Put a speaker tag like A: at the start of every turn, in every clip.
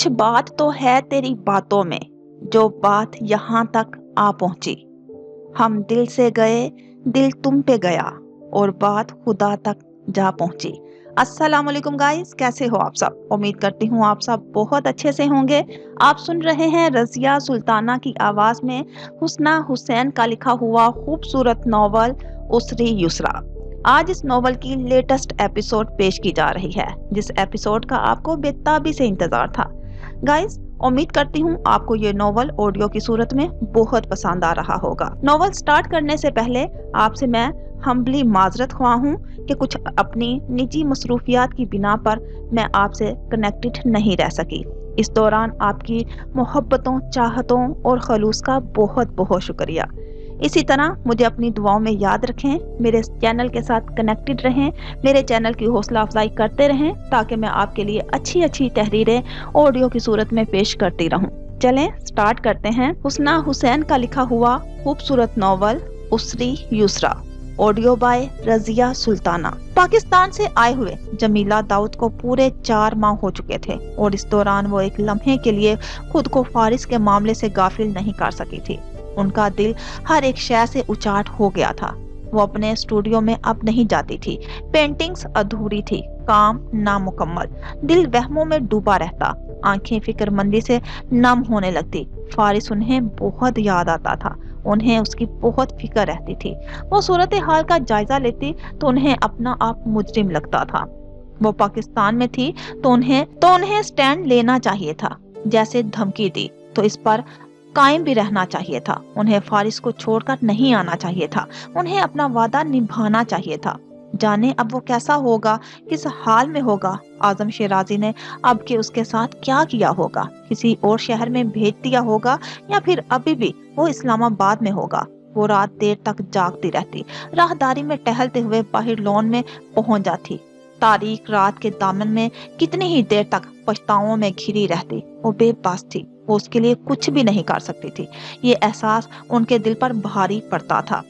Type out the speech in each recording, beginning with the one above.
A: कुछ बात तो है तेरी बातों में, जो बात यहाँ तक आ पहुंची। हम दिल से गए, दिल तुम पे गया, और बात खुदा तक जा पहुंची। अस्सलाम वालेकुम गाइस, कैसे हो आप सब? उम्मीद करती हूँ आप सब बहुत अच्छे से होंगे। आप सुन रहे हैं रज़िया सुल्ताना की आवाज में हुस्ना हुसैन का लिखा हुआ खूबसूरत नॉवल उसरी युसरा। आज इस नॉवल की लेटेस्ट एपिसोड पेश की जा रही है, जिस एपिसोड का आपको बेताबी से इंतजार था। गाइस, उम्मीद करती हूँ आपको ये नॉवल ऑडियो की सूरत में बहुत पसंद आ रहा होगा। नॉवल स्टार्ट करने से पहले आपसे मैं हम्बली माजरत ख्वाह हूँ कि कुछ अपनी निजी मसरूफियात की बिना पर मैं आपसे कनेक्टेड नहीं रह सकी। इस दौरान आपकी मोहब्बतों, चाहतों और खलूस का बहुत बहुत शुक्रिया। इसी तरह मुझे अपनी दुआओं में याद रखें, मेरे चैनल के साथ कनेक्टेड रहें, मेरे चैनल की हौसला अफजाई करते रहें, ताकि मैं आपके लिए अच्छी अच्छी तहरीरें ऑडियो की सूरत में पेश करती रहूं। चलें स्टार्ट करते हैं हुस्ना हुसैन का लिखा हुआ खूबसूरत नॉवल उसरी युसरा, ऑडियो बाय रज़िया सुल्ताना। पाकिस्तान से आए हुए जमीला दाऊद को पूरे 4 माह हो चुके थे, और इस दौरान वो एक लम्हे के लिए खुद को फारिस के मामले से गाफिल नहीं कर सकी थी। उनका दिल हर एक शय से उचाट हो गया था। वो अपने स्टूडियो में अब नहीं जाती थी, पेंटिंग्स अधूरी थी, काम नामुकम्मल, दिल वहमों में डूबा रहता, आंखें फिक्रमंदी से नम होने लगती। फारिस उन्हें बहुत याद आता था, उन्हें उसकी बहुत फिक्र रहती थी। वो सूरत हाल का जायजा लेती तो उन्हें अपना आप मुजरिम लगता था। वो पाकिस्तान में थी तो उन्हें स्टैंड लेना चाहिए था। जैसे धमकी दी तो इस पर कायम भी रहना चाहिए था। उन्हें फारिस को छोड़कर नहीं आना चाहिए था। उन्हें अपना वादा निभाना चाहिए था। जाने अब वो कैसा होगा, किस हाल में होगा। आजम शेराजी ने अब के उसके साथ क्या किया होगा? किसी और शहर में भेज दिया होगा, या फिर अभी भी वो इस्लामाबाद में होगा। वो रात देर तक जागती रहती, राहदारी में टहलते हुए बाहर लॉन में पहुंच जाती। तारीख रात के दामन में कितनी ही देर तक पछताओं में घिरी रहती। वो बेबस थी, वो उसके लिए कुछ भी नहीं कर सकती थी। ये एहसास उनके दिल पर भारी पड़ता था।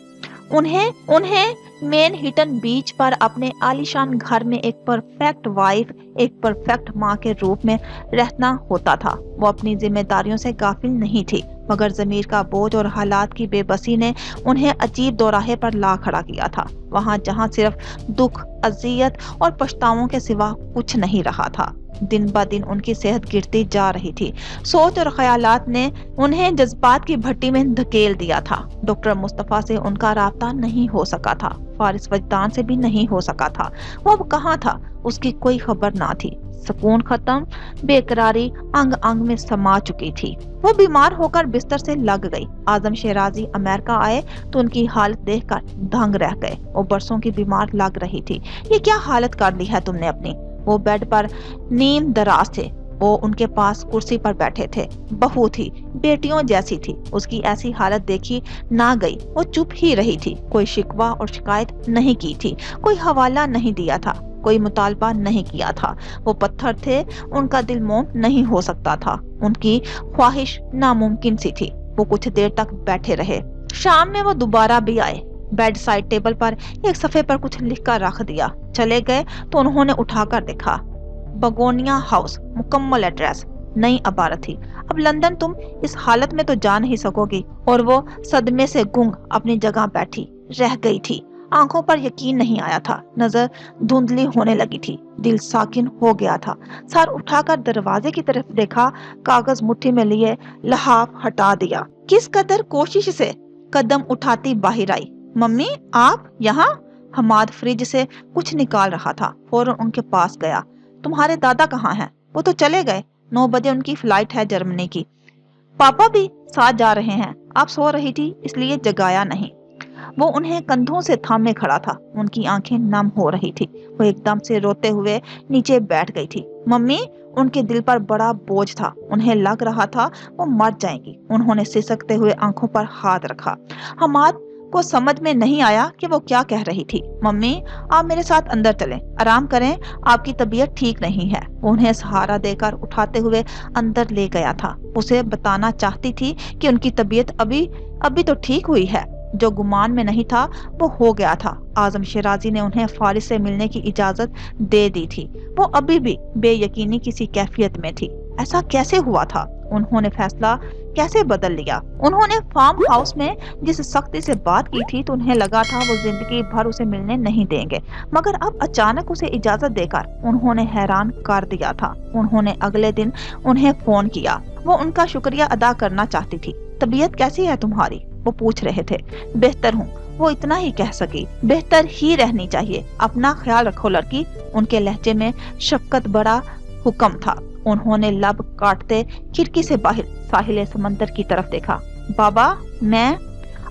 A: उन्हें मैनहट्टन बीच पर अपने आलीशान घर में एक परफेक्ट वाइफ, एक परफेक्ट माँ के रूप में रहना होता था। वो अपनी जिम्मेदारियों से गाफिल नहीं थी, मगर जमीर का बोझ और हालात की बेबसी ने उन्हें अजीब दोराहे पर ला खड़ा किया था, वहाँ जहाँ सिर्फ दुख, अजियत और पछतावों के सिवा कुछ नहीं रहा था। दिन ब दिन उनकी सेहत गिरती जा रही थी। सोच और ख्यालात ने उन्हें जज्बात की भट्टी में धकेल दिया था। डॉक्टर मुस्तफा से उनका राब्ता नहीं हो सका था, फारिस वजदान से भी नहीं हो सका था। वो अब कहाँ था, उसकी कोई खबर ना थी। सुकून खत्म, बेकरारी अंग अंग में समा चुकी थी। वो बीमार होकर बिस्तर से लग गई। आजम शेराजी अमेरिका आए तो उनकी हालत देखकर दंग रह गए। वो बरसों की बीमार लग रही थी। ये क्या हालत कर ली है तुमने अपनी? वो बेड पर नीम दराज थे। वो उनके पास कुर्सी पर बैठे थे। बहू थी, बेटियों जैसी थी। उसकी ऐसी हालत देखी ना गई। वो चुप ही रही थी, कोई शिकवा और शिकायत नहीं की थी, कोई हवाला नहीं दिया था, कोई मुतालबा नहीं किया था। वो पत्थर थे, उनका दिल मोम नहीं हो सकता था। उनकी ख्वाहिश नामुमकिन सी थी। वो कुछ देर तक बैठे रहे। शाम में वो दोबारा भी आए। बेड साइड टेबल पर एक सफ़े पर कुछ लिख कर रख दिया। चले गए तो उन्होंने उठाकर देखा, बगोनिया हाउस, मुकम्मल एड्रेस, नई इबारत थी। अब लंदन तुम इस हालत में तो जा नहीं सकोगी। और वो सदमे से गुंग अपनी जगह बैठी रह गई थी। आंखों पर यकीन नहीं आया था, नजर धुंधली होने लगी थी, दिल साकिन हो गया था। सर उठाकर दरवाजे की तरफ देखा, कागज मुट्ठी में लिए लहाफ हटा दिया। किस कदर कोशिश से कदम उठाती बाहर आई। मम्मी, आप यहाँ? हमाद फ्रिज से कुछ निकाल रहा था, फौरन उनके पास गया। तुम्हारे दादा कहाँ हैं? वो तो चले गए, 9 बजे उनकी फ्लाइट है जर्मनी की। पापा भी साथ जा रहे हैं। आप सो रही थी इसलिए जगाया नहीं। वो उन्हें कंधों से थामे खड़ा था, उनकी आंखें नम हो रही थी। वो एकदम से रोते हुए नीचे बैठ गई थी। मम्मी, उनके दिल पर बड़ा बोझ था। उन्हें लग रहा था वो मर जाएंगी। उन्होंने सिसकते हुए आंखों पर हाथ रखा। हमाद को समझ में नहीं आया कि वो क्या कह रही थी। मम्मी, आप मेरे साथ अंदर चलें, आराम करें, आपकी तबीयत ठीक नहीं है। उन्हें सहारा देकर उठाते हुए अंदर ले गया था। उसे बताना चाहती थी कि उनकी तबीयत अभी तो ठीक हुई है। जो गुमान में नहीं था वो हो गया था। आजम शेराजी ने उन्हें फारिस से मिलने की इजाजत दे दी थी। वो अभी भी बेयकीनी किसी कैफियत में थी। ऐसा कैसे हुआ था? उन्होंने फैसला कैसे बदल लिया? उन्होंने फार्म हाउस में जिस सख्ती से बात की थी तो उन्हें लगा था वो जिंदगी भर उसे मिलने नहीं देंगे, मगर अब अचानक उसे इजाजत देकर उन्होंने हैरान कर दिया था। उन्होंने अगले दिन उन्हें फोन किया। वो उनका शुक्रिया अदा करना चाहती थी। तबीयत कैसी है तुम्हारी? वो पूछ रहे थे। बेहतर हूँ, वो इतना ही कह सकी। बेहतर ही रहनी चाहिए, अपना ख्याल रखो लड़की। उनके लहजे में शफकत बड़ा हुक्म था। उन्होंने लब काटते खिड़की से बाहर साहिल समंदर की तरफ देखा। बाबा, मैं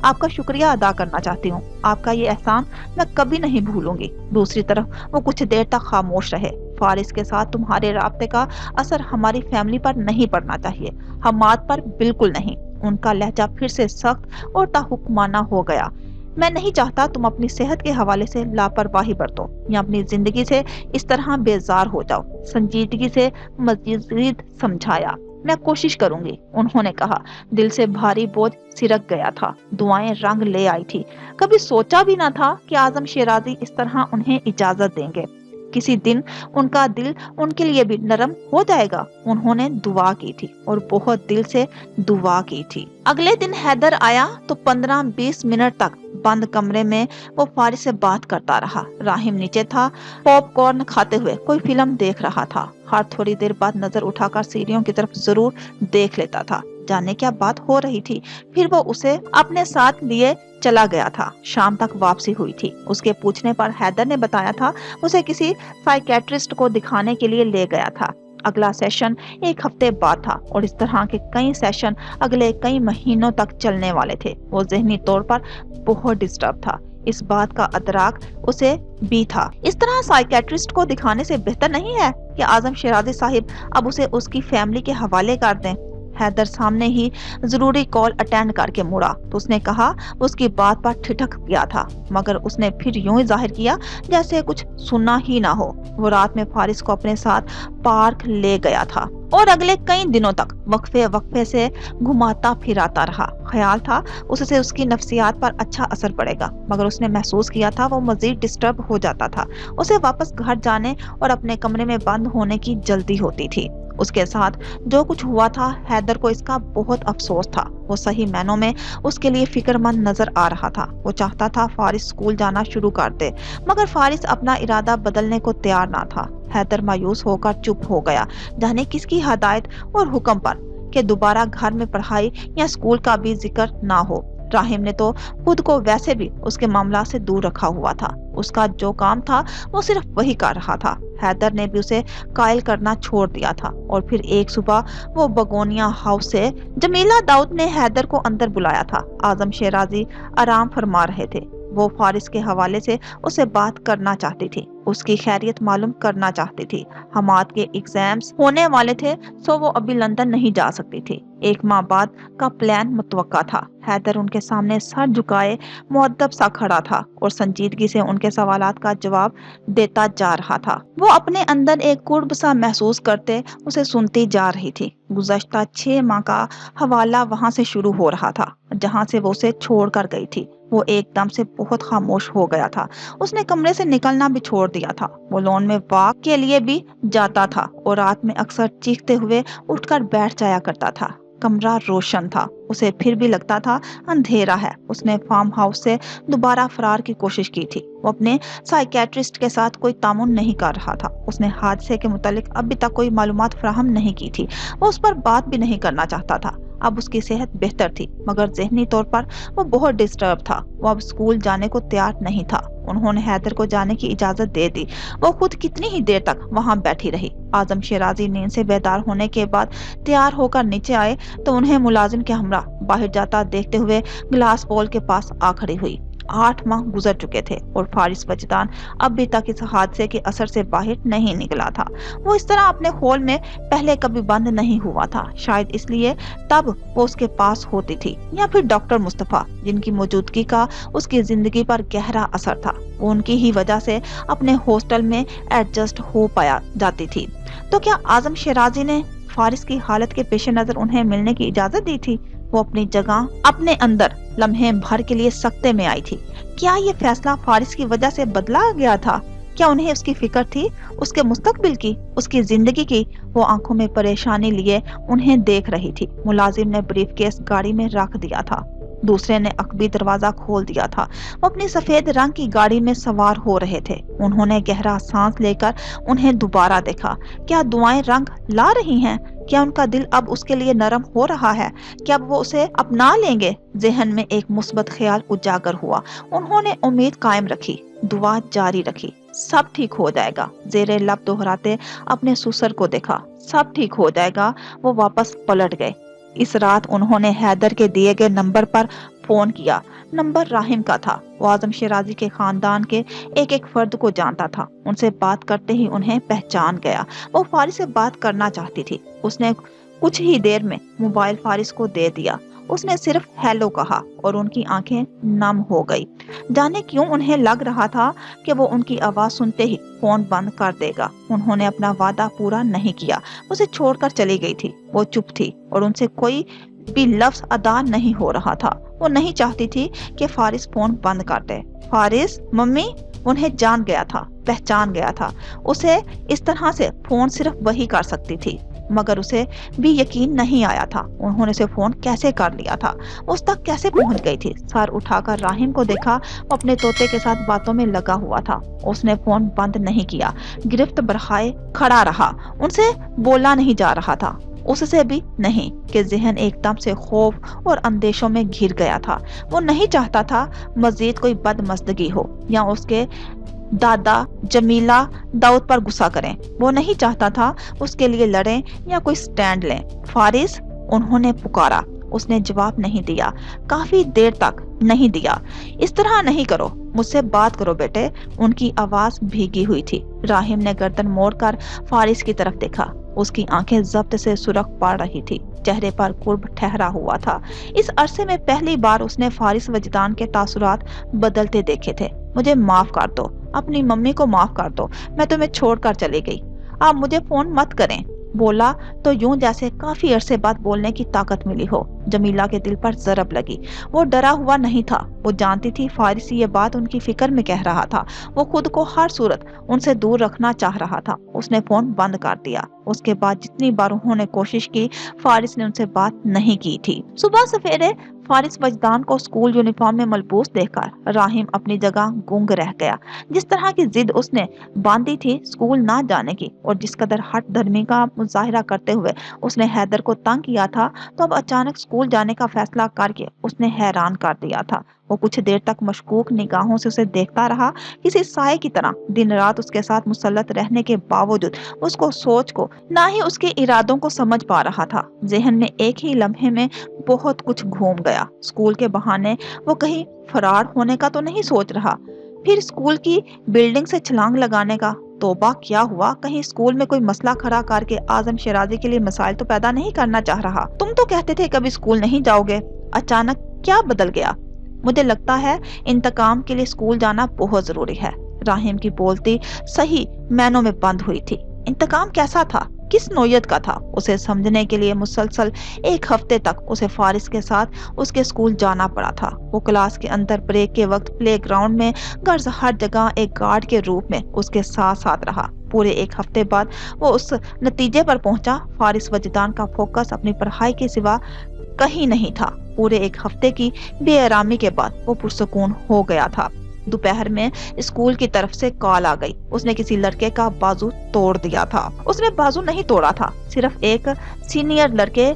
A: आपका शुक्रिया अदा करना चाहती हूँ। आपका ये एहसान मैं कभी नहीं भूलूंगी। दूसरी तरफ वो कुछ देर तक खामोश रहे। फारिस के साथ तुम्हारे राब्ते का असर हमारी फैमिली पर नहीं पड़ना चाहिए, हमाद पर बिल्कुल नहीं। उनका लहजा फिर से सख्त और ताहुक्माना हो गया। मैं नहीं चाहता तुम अपनी सेहत के हवाले से लापरवाही बरतो या अपनी जिंदगी से इस तरह बेजार हो जाओ। संजीदगी से मजीद समझाया। मैं कोशिश करूंगी, उन्होंने कहा। दिल से भारी बोझ सिरक गया था। दुआएं रंग ले आई थी। कभी सोचा भी न था कि आजम शिराजी इस तरह उन्हें इजाजत देंगे। किसी दिन उनका दिल उनके लिए भी नरम हो जाएगा। उन्होंने दुआ की थी और बहुत दिल से दुआ की थी। अगले दिन हैदर आया तो 15-20 मिनट तक बंद कमरे में वो फारिस से बात करता रहा। राहिम नीचे था, पॉपकॉर्न खाते हुए कोई फिल्म देख रहा था। हर थोड़ी देर बाद नजर उठाकर सीढ़ियों की तरफ जरूर देख लेता था, जाने क्या बात हो रही थी। फिर वो उसे अपने साथ लिए चला गया था। शाम तक वापसी हुई थी। उसके पूछने पर हैदर ने बताया था उसे किसी साइकेट्रिस्ट को दिखाने के लिए ले गया था। अगला सेशन 1 हफ्ते बाद था और इस तरह के कई सेशन अगले कई महीनों तक चलने वाले थे। वो ज़हनी तौर पर बहुत डिस्टर्ब था। इस बात का अदराक उसे भी था। इस तरह साइकेट्रिस्ट को दिखाने से बेहतर नहीं है कि आजम शिराजी साहिब अब उसे उसकी फैमिली के हवाले कर दें। हैदर सामने ही जरूरी कॉल अटेंड करके मुड़ा तो उसने कहा उसकी बात पर ठिठक गया था, मगर उसने फिर यूं ही जाहिर किया जैसे कुछ सुना ही ना हो। वो रात में फारिस को अपने साथ पार्क ले गया था और अगले कई दिनों तक वक्फे वक्फे से घुमाता फिराता रहा। ख्याल था उससे उसकी नफ्सियात पर अच्छा असर पड़ेगा, मगर उसने महसूस किया था वो मजीद डिस्टर्ब हो जाता था। उसे वापस घर जाने और अपने कमरे में बंद होने की जल्दी होती थी। उसके साथ जो कुछ हुआ था, हैदर को इसका बहुत अफसोस था। वो सही मायनों में उसके लिए फिक्रमंद नजर आ रहा था। वो चाहता था फारिस स्कूल जाना शुरू कर दे, मगर फारिस अपना इरादा बदलने को तैयार ना था। हैदर मायूस होकर चुप हो गया, जाने किसकी हदायत और हुक्म पर कि दोबारा घर में पढ़ाई या स्कूल का भी जिक्र ना हो। राहिम ने तो खुद को वैसे भी उसके मामला से दूर रखा हुआ था। उसका जो काम था वो सिर्फ वही कर रहा था। हैदर ने भी उसे कायल करना छोड़ दिया था। और फिर एक सुबह वो बगोनिया हाउस से जमीला दाऊद ने हैदर को अंदर बुलाया था। आजम शिराजी आराम फरमा रहे थे। वो फारिस के हवाले से उसे बात करना चाहती थी, उसकी खैरियत मालूम करना चाहती थी। हमाद के एग्जाम्स होने वाले थे, सो वो अभी लंदन नहीं जा सकती थी। 1 माह बाद का प्लान मुतवक्का था। हैदर उनके सामने सर झुकाए मुअद्दब सा खड़ा था और संजीदगी से उनके सवालात का जवाब देता जा रहा था। वो अपने अंदर एक कुर्ब सा महसूस करते उसे सुनती जा रही थी। गुज़श्ता 6 माह का हवाला वहां से शुरू हो रहा था जहां से वो उसे छोड़ कर गई थी। वो एकदम से बहुत खामोश हो गया था। उसने कमरे से निकलना भी छोड़ दिया था। वो लॉन में वॉक के लिए भी जाता था और रात में अक्सर चीखते हुए उठकर बैठ जाया करता था। कमरा रोशन था, उसे फिर भी लगता था अंधेरा है। उसने फार्म हाउस से दोबारा फरार की कोशिश की थी। वो अपने साइकेट्रिस्ट के साथ कोई तामुन नहीं कर रहा था। उसने हादसे के मुतालिक अभी तक कोई मालूमात फराहम नहीं की थी। वो उस पर बात भी नहीं करना चाहता था। अब उसकी सेहत बेहतर थी, मगर ज़हनी तौर पर वो बहुत डिस्टर्ब था। वो अब स्कूल जाने को तैयार नहीं था। उन्होंने हैदर को जाने की इजाजत दे दी। वो खुद कितनी ही देर तक वहां बैठी रही। आजम शिराजी नींद से बेदार होने के बाद तैयार होकर नीचे आए तो उन्हें मुलाजिम के हमरा बाहर जाता देखते हुए ग्लास बॉल के पास आ खड़ी हुई। 8 माह गुजर चुके थे और फारिस बजदान अभी तक इस हादसे के असर से बाहर नहीं निकला था। वो इस तरह अपने हॉल में पहले कभी बंद नहीं हुआ था। शायद इसलिए तब वो उसके पास होती थी, या फिर डॉक्टर मुस्तफा, जिनकी मौजूदगी का उसकी जिंदगी पर गहरा असर था। वो उनकी ही वजह से अपने हॉस्टल में एडजस्ट हो पाया जाती थी। तो क्या आजम शिराजी ने फारिस की हालत के पेश नजर उन्हें मिलने की इजाजत दी थी? वो अपनी जगह अपने अंदर लम्हे भर के लिए सख्ते में आई थी। क्या ये फैसला फारिस की वजह से बदला गया था? क्या उन्हें उसकी फिक्र थी, उसके मुस्तकबिल की, उसकी जिंदगी की? वो आंखों में परेशानी लिए उन्हें देख रही थी। मुलाजिम ने ब्रीफकेस गाड़ी में रख दिया था, दूसरे ने अकबी दरवाजा खोल दिया था। वो अपनी सफेद रंग की गाड़ी में सवार हो रहे थे। उन्होंने गहरा सांस लेकर उन्हें दोबारा देखा। क्या दुआएं रंग ला रही हैं? क्या उनका दिल अब उसके लिए नरम हो रहा है? क्या अब वो उसे अपना लेंगे? जहन में एक मुस्बत ख्याल उजागर हुआ। उन्होंने उम्मीद कायम रखी, दुआ जारी रखी। सब ठीक हो जाएगा, जेरे लब दोहराते अपने ससुर को देखा। सब ठीक हो जाएगा। वो वापस पलट गए। इस रात उन्होंने हैदर के दिए गए नंबर पर फोन किया। नंबर राहिम का था। वो आजम शिराजी के खानदान के एक एक फर्द को जानता था। उनसे बात करते ही उन्हें पहचान गया। वो फारिस से बात करना चाहती थी। उसने कुछ ही देर में मोबाइल फारिस को दे दिया। उसने सिर्फ हेलो कहा और उनकी आंखें नम हो गई। जाने क्यों उन्हें लग रहा था कि वो उनकी आवाज सुनते ही फोन बंद कर देगा। उन्होंने अपना वादा पूरा नहीं किया। उसे छोड़कर चली गई थी। वो चुप थी और उनसे कोई भी लफ्ज अदा नहीं हो रहा था। वो नहीं चाहती थी कि फारिस फोन बंद कर दे। फारिस, मम्मी। उन्हें जान गया था, पहचान गया था। उसे इस तरह से फोन सिर्फ वही कर सकती थी, मगर उसे भी यकीन नहीं आया था उन्होंने उसे फोन कैसे कर लिया था, उस तक कैसे पहुंच गई थी। सर उठाकर राहिम को देखा। वो अपने तोते के साथ बातों में लगा हुआ था। उसने फोन बंद नहीं किया, गिरफ्त बढ़ाए खड़ा रहा। उनसे बोला नहीं जा रहा था, उससे भी नहीं, कि जहन एकदम से खौफ और अंदेशों में घिर गया था। वो नहीं चाहता था मजीद कोई बदमज़दगी हो या उसके दादा जमीला दाऊद पर गुस्सा करें। वो नहीं चाहता था उसके लिए लड़ें या कोई स्टैंड लें। फारिस, उन्होंने पुकारा। उसने जवाब नहीं दिया, काफी देर तक नहीं दिया। इस तरह नहीं करो, मुझसे बात करो बेटे। उनकी आवाज भीगी हुई थी। राहिम ने गर्दन मोड़कर फारिस की तरफ देखा। उसकी आंखें जब्त से सुर्ख पड़ रही थी, चेहरे पर कुर्ब ठहरा हुआ था। इस अरसे में पहली बार उसने फारिस वजदान के तासुरात बदलते देखे थे। मुझे माफ कर दो, अपनी मम्मी को माफ कर दो, मैं तुम्हें छोड़कर चली गई, आप मुझे फोन मत करें। बोला तो यूं जैसे काफी अरसे बाद बोलने की ताकत मिली हो। जमीला के दिल पर जरब लगी। वो डरा हुआ नहीं था। वो जानती थी फारिस ये बात उनकी फिक्र में कह रहा था। वो खुद को हर सूरत उनसे दूर रखना चाह रहा था। उसने फोन बंद कर दिया। उसके बाद जितनी बार उन्होंने कोशिश की, फारिस ने उनसे बात नहीं की थी। सुबह सवेरे फारिस वजदान को स्कूल यूनिफॉर्म में मलबूस देखकर राहिम अपनी जगह गूंग रह गया। जिस तरह की जिद उसने बांधी थी स्कूल ना जाने की, और जिस कदर हट धर्मी का मुजाहिरा करते हुए उसने हैदर को तंग किया था, तो अब अचानक स्कूल जाने का फैसला करके उसने हैरान कर दिया था। वो कुछ देर तक मशकूक निगाहों से उसे देखता रहा, किसी साए की तरह। दिन रात उसके साथ मुसल्लत रहने के बावजूद उसको सोच को, ना ही उसके इरादों को समझ पा रहा था। जहन में एक ही लम्हे में बहुत कुछ घूम गया। स्कूल के बहाने वो कहीं फरार होने का तो नहीं सोच रहा, फिर स्कूल की बिल्डिंग से छलांग लगाने का। तौबा, क्या हुआ, कहीं स्कूल में कोई मसला खड़ा करके आजम शिराजी के लिए मसाइल तो पैदा नहीं करना चाह रहा। तुम तो कहते थे कभी स्कूल नहीं जाओगे, अचानक क्या बदल गया? मुझे लगता है इंतकाम के लिए स्कूल जाना बहुत जरूरी है। राहिम की बोलती सही मैनों में बंद हुई थी। इंतकाम कैसा था, किस नौयत का था? उसे समझने के लिए मुसलसल एक हफ्ते तक उसे फारिस के साथ उसके स्कूल जाना पड़ा था। वो क्लास के अंदर, ब्रेक के वक्त, प्ले ग्राउंड में, गर्ज हर जगह एक गार्ड के रूप में उसके साथ साथ रहा। पूरे एक हफ्ते बाद वो उस नतीजे पर पहुंचा, फारिस वजदान का फोकस अपनी पढ़ाई के सिवा कहीं नहीं था। पूरे एक हफ्ते की बेआरामी के बाद वो पुरसुकून हो गया था। दोपहर में स्कूल की तरफ से कॉल आ गई। उसने किसी लड़के का बाजू तोड़ दिया था। उसने बाजू नहीं तोड़ा था, सिर्फ एक सीनियर लड़के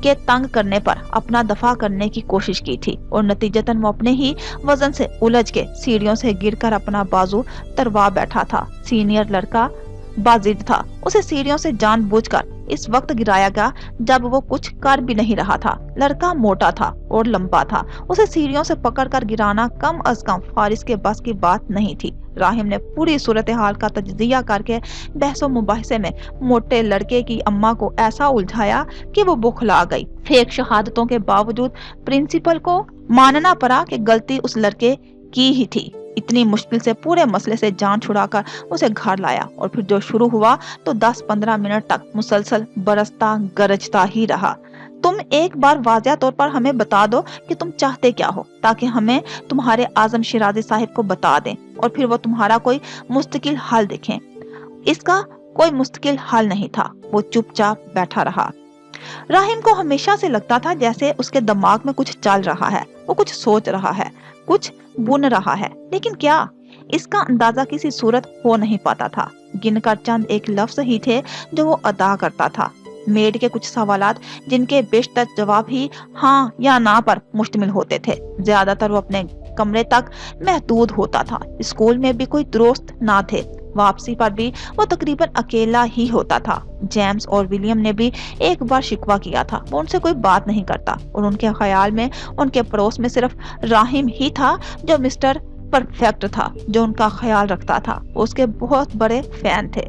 A: के तंग करने पर अपना दफा करने की कोशिश की थी, और नतीजतन वो अपने ही वजन से उलझ के सीढ़ियों से गिरकर अपना बाजू तरवा बैठा था। सीनियर लड़का बाजिद था। उसे सीढ़ियों से जानबूझकर इस वक्त गिराया गया जब वो कुछ कर भी नहीं रहा था। लड़का मोटा था और लंबा था। उसे सीढ़ियों से पकड़कर गिराना कम अज कम फारिस के बस की बात नहीं थी। राहिम ने पूरी सूरत हाल का तज्जिया करके बहसो मुबाहिसे में मोटे लड़के की अम्मा को ऐसा उलझाया कि वो बुखला गई। फेक शहादतों के बावजूद प्रिंसिपल को मानना पड़ा कि गलती उस लड़के की ही थी। इतनी मुश्किल से पूरे मसले से जान छुड़ाकर उसे घर लाया, और फिर जो शुरू हुआ तो 10-15 मिनट तक मुसलसल बरसता गरजता ही रहा। तुम एक बार वाज़िया तौर पर हमें बता दो कि तुम चाहते क्या हो, ताकि हमें तुम्हारे आजम शिराजी साहिब को बता दें और फिर वो तुम्हारा कोई मुस्तकिल हल देखें। इसका कोई मुस्तकिल हल नहीं था। वो चुपचाप बैठा रहा। राहिम को हमेशा से लगता था जैसे उसके दिमाग में कुछ चल रहा है, वो कुछ सोच रहा है, कुछ बुन रहा है, लेकिन क्या? इसका अंदाजा किसी सूरत हो नहीं पाता था। गिनकर चंद एक लफ्ज ही थे जो वो अदा करता था। मेड के कुछ सवालात जिनके बेशतर जवाब ही हाँ या ना पर मुश्तमिल होते थे। ज्यादातर वो अपने कमरे तक महदूद होता था। स्कूल में भी कोई दोस्त ना थे। वापसी पर भी वो तकरीबन अकेला ही होता था। जेम्स और विलियम ने भी एक बार शिकवा किया था, वो उनसे कोई बात नहीं करता और उनके ख्याल में उनके पड़ोस में सिर्फ राहिम ही था जो मिस्टर परफेक्ट था, जो उनका ख्याल रखता था। उसके बहुत बड़े फैन थे।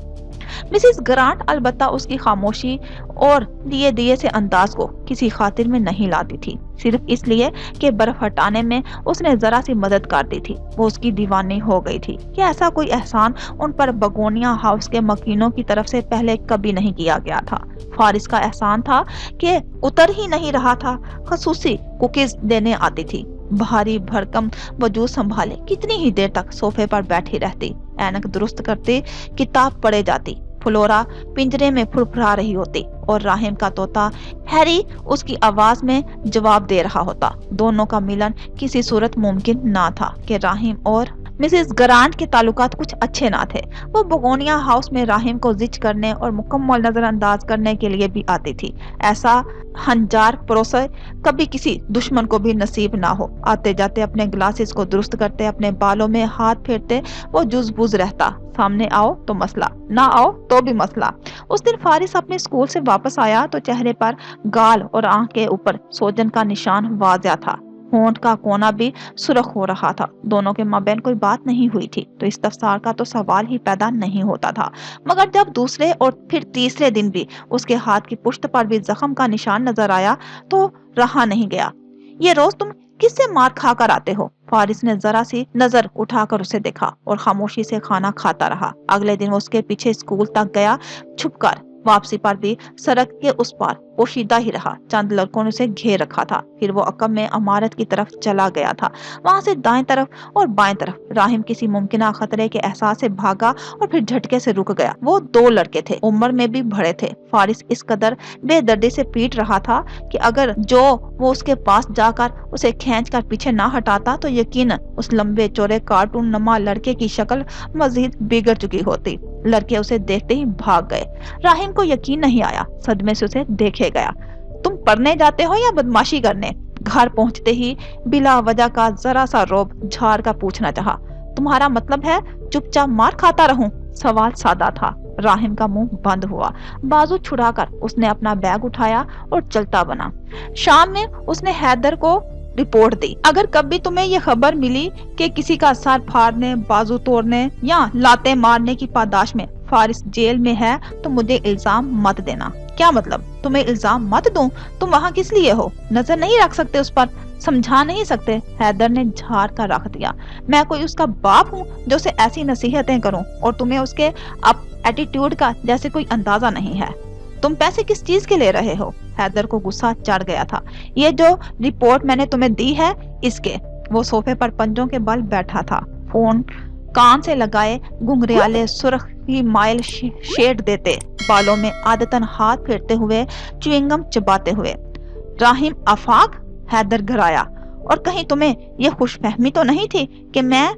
A: मिसेस ग्रांट अलबत्ता उसकी खामोशी और दिए दिए से अंदाज को किसी खातिर में नहीं लाती थी, सिर्फ इसलिए कि बर्फ हटाने में उसने जरा सी मदद कर दी थी। वो उसकी दीवानी हो गई थी कि ऐसा कोई एहसान उन पर बगोनिया हाउस के मकीनों की तरफ से पहले कभी नहीं किया गया था। फारिस का एहसान था कि उतर ही नहीं रहा था। खसूसी कुकीज देने आती थी। भारी भरकम वजूद संभाले कितनी ही देर तक सोफे पर बैठी रहती, ऐनक दुरुस्त करती, किताब पढ़े जाती। फ्लोरा पिंजरे में फुरफुरा रही होती और राहिम का तोता हैरी उसकी आवाज में जवाब दे रहा होता। दोनों का मिलन किसी सूरत मुमकिन ना था कि राहिम और मिसेस ग्रांट के ताल्लुकात कुछ अच्छे ना थे। वो बगोनिया हाउस में राहिम को जिच करने और मुकम्मल नजरअंदाज करने के लिए भी आती थी। ऐसा हंजार परोसे कभी किसी दुश्मन को भी नसीब ना हो। आते जाते अपने ग्लासेस को दुरुस्त करते, अपने बालों में हाथ फेरते वो जुज़बुज़ रहता। सामने आओ तो मसला, ना आओ तो भी मसला। उस दिन फारिस अपने स्कूल से वापस आया तो चेहरे पर गाल और आंख के ऊपर सोजन का निशान वाज़िया था। होंठ का कोना भी सुर्ख हो रहा था। दोनों के माबैन कोई बात नहीं हुई थी तो इस्तफसार का तो सवाल ही पैदा नहीं होता था। मगर जब दूसरे और फिर तीसरे दिन भी उसके हाथ की पुश्त पर भी जख्म का निशान नजर आया तो रहा नहीं गया। ये रोज तुम किससे मार खा कर आते हो? फारिस ने जरा सी नजर उठाकर उसे देखा और खामोशी से खाना खाता रहा। अगले दिन वो उसके पीछे स्कूल तक गया छुपकर। वापसी पर भी सड़क के उस पार पोशीदा ही रहा। चंद लड़कों ने उसे घेर रखा था। फिर वो अकब में इमारत की तरफ चला गया था। वहां से दाएं तरफ और बाएं तरफ राहिम किसी मुमकिन खतरे के एहसास से भागा और फिर झटके से रुक गया। वो दो लड़के थे, उम्र में भी बड़े थे। फारिस इस कदर बेदर्दी से पीट रहा था कि अगर वो उसके पास जाकर उसे खींच कर पीछे ना हटाता तो यकीनन उस लंबे चौड़े कार्टून नमा लड़के की शक्ल मजीद बिगड़ चुकी होती। लड़के उसे देखते ही भाग गए। राहिम को यकीन नहीं आया, सदमे से उसे देखे गया। तुम पढ़ने जाते हो या बदमाशी करने? घर पहुंचते ही बिला वजह का जरा सा रोब झाड़ का पूछना चाहा। तुम्हारा मतलब है चुपचाप मार खाता रहूं? सवाल सादा था। राहिम का मुंह बंद हुआ। बाजू छुड़ाकर उसने अपना बैग उठाया और चलता बना। शाम में उसने हैदर को रिपोर्ट दी। अगर कभी तुम्हें ये खबर मिली कि किसी का सर फाड़ने, बाजू तोड़ने या लाते मारने की पादाश में फारिस जेल में है तो मुझे इल्जाम मत देना। क्या मतलब? तुम्हें इल्जाम मत दूं? तुम वहाँ किस लिए हो? नजर नहीं रख सकते उस पर? समझा नहीं सकते? हैदर ने झाड़ का रख दिया। मैं कोई उसका बाप हूँ जो उसे ऐसी नसीहतें करूं और तुम्हें उसके एटीट्यूड का जैसे कोई अंदाजा नहीं है। तुम पैसे किस चीज के ले रहे हो? हैदर को गुस्सा चढ़ गया था। ये जो रिपोर्ट मैंने तुम्हें दी है इसके। वो सोफे पर पंजों के बल बैठा था, फोन कान से लगाए, घुंघराले सुर्ख ही माइल शेड देते बालों में आदतन हाथ फेरते हुए, च्युइंगम चबाते हुए। राहिम आफाक? हैदर घराया। और कहीं तुम्हें ये खुशफहमी तो नहीं थी कि मैं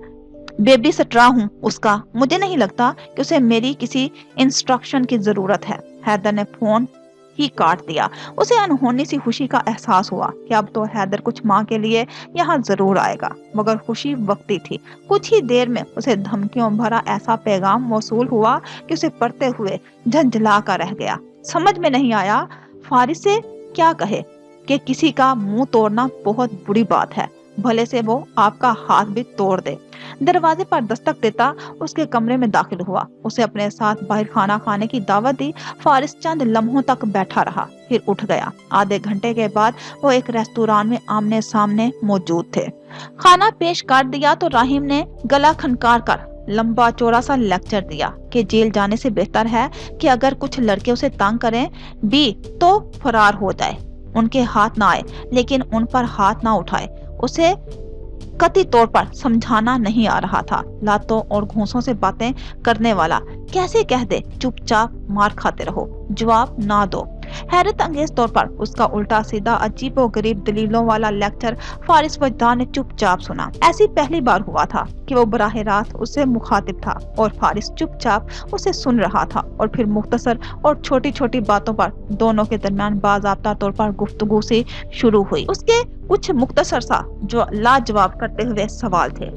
A: बेबी सटरा हूँ उसका? मुझे नहीं लगता कि उसे मेरी किसी इंस्ट्रक्शन की जरूरत है। हैदर ने फोन ही काट दिया। उसे अनहोनी सी खुशी का एहसास हुआ कि अब तो हैदर कुछ माँ के लिए यहाँ जरूर आएगा, मगर खुशी वक्ती थी। कुछ ही देर में उसे धमकियों भरा ऐसा पैगाम मौसूल हुआ कि उसे पढ़ते हुए झंझला कर रह गया। समझ में नहीं आया फारिस से क्या कहे कि किसी का मुंह तोड़ना बहुत बुरी बात है, भले से वो आपका हाथ भी तोड़ दे। दरवाजे पर दस्तक देता उसके कमरे में दाखिल हुआ। उसे अपने साथ बाहर खाना खाने की दावत दी। फारिस चंद लम्हों तक बैठा रहा, फिर उठ गया। आधे घंटे के बाद वो एक रेस्तुरां में आमने सामने मौजूद थे। खाना पेश कर दिया तो राहिम ने गला खनकार कर लंबा चौड़ा सा लेक्चर दिया कि जेल जाने से बेहतर है कि अगर कुछ लड़के उसे तंग करें भी तो फरार हो जाए। उनके हाथ ना आए, लेकिन उन पर हाथ ना उठाए। उसे कतई तौर पर समझाना नहीं आ रहा था। लातों और घूंसों से बातें करने वाला कैसे कह दे चुपचाप मार खाते रहो, जवाब ना दो। हैरत अंगेज तौर पर उसका उल्टा सीधा अजीबो गरीब दलीलों वाला लेक्चर फारिस वजदान ने चुपचाप सुना। ऐसी पहली बार हुआ था कि वो बराह रास्त उससे मुखातिब था और फारिस चुपचाप उसे सुन रहा था, और फिर मुख्तसर और छोटी छोटी बातों पर दोनों के दरमियान बाज़ाब्ता तौर पर गुफ्तगू सी शुरू हुई। उसके कुछ मुख्तसर सा जो लाजवाब करते हुए सवाल थे।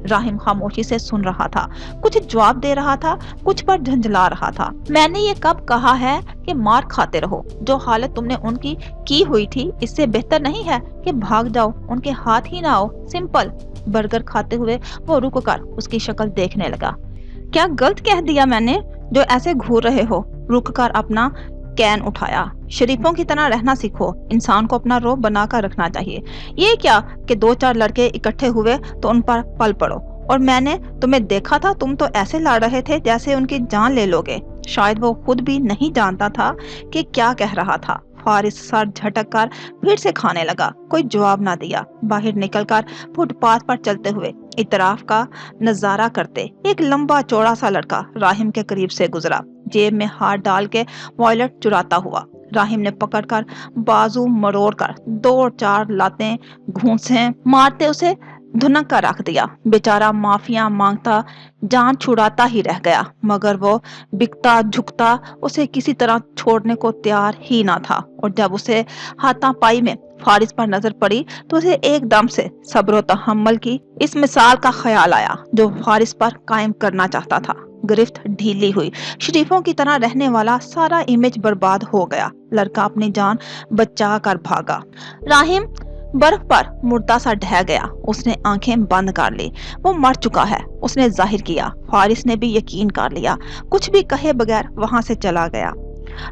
A: राहिम खामोशी से सुन रहा था, कुछ जवाब दे रहा था, कुछ पर झंझला रहा था। मैंने ये कब कहा है कि मार खाते रहो? जो हालत तुमने उनकी की हुई थी, इससे बेहतर नहीं है कि भाग जाओ, उनके हाथ ही ना आओ। सिंपल। बर्गर खाते हुए वो रुक कर उसकी शक्ल देखने लगा। क्या गलत कह दिया मैंने जो ऐसे घूर रहे हो? रुक कर अपना कैन उठाया। शरीफों की तरह रहना सीखो, इंसान को अपना रोब बनाकर रखना चाहिए। ये क्या कि दो चार लड़के इकट्ठे हुए तो उन पर पल पड़ो, और मैंने तुम्हें देखा था, तुम तो ऐसे लड़ रहे थे जैसे उनकी जान ले लोगे। शायद वो खुद भी नहीं जानता था कि क्या कह रहा था। फारिस सर झटक कर फिर से खाने लगा। कोई जवाब ना दिया। बाहर निकलकर फुटपाथ पर चलते हुए इतराफ का नजारा करते एक लंबा चौड़ा सा लड़का राहिम के करीब से गुजरा, जेब में हाथ डाल के वॉलेट चुराता हुआ। राहिम ने पकड़कर बाजू मरोड़ कर दो चार लातें घूंसे मारते उसे धुनक कर रख दिया। बेचारा माफिया मांगता जान छुड़ाता ही रह गया, मगर वो बिकता झुकता उसे किसी तरह छोड़ने को तैयार ही ना था। और जब उसे हाथापाई में फारिस पर नजर पड़ी तो उसे एकदम से सब्र तहम्मुल की इस मिसाल का ख्याल आया जो फारिस पर कायम करना चाहता था। गिरफ्त ढीली हुई। शरीफों की तरह रहने वाला सारा इमेज बर्बाद हो गया। लड़का अपनी जान बचा कर भागा। राहिम बर्फ पर मुर्दा सा ढह गया। उसने आंखें बंद कर ली। वो मर चुका है, उसने जाहिर किया। फारिस ने भी यकीन कर लिया। कुछ भी कहे बगैर वहां से चला गया।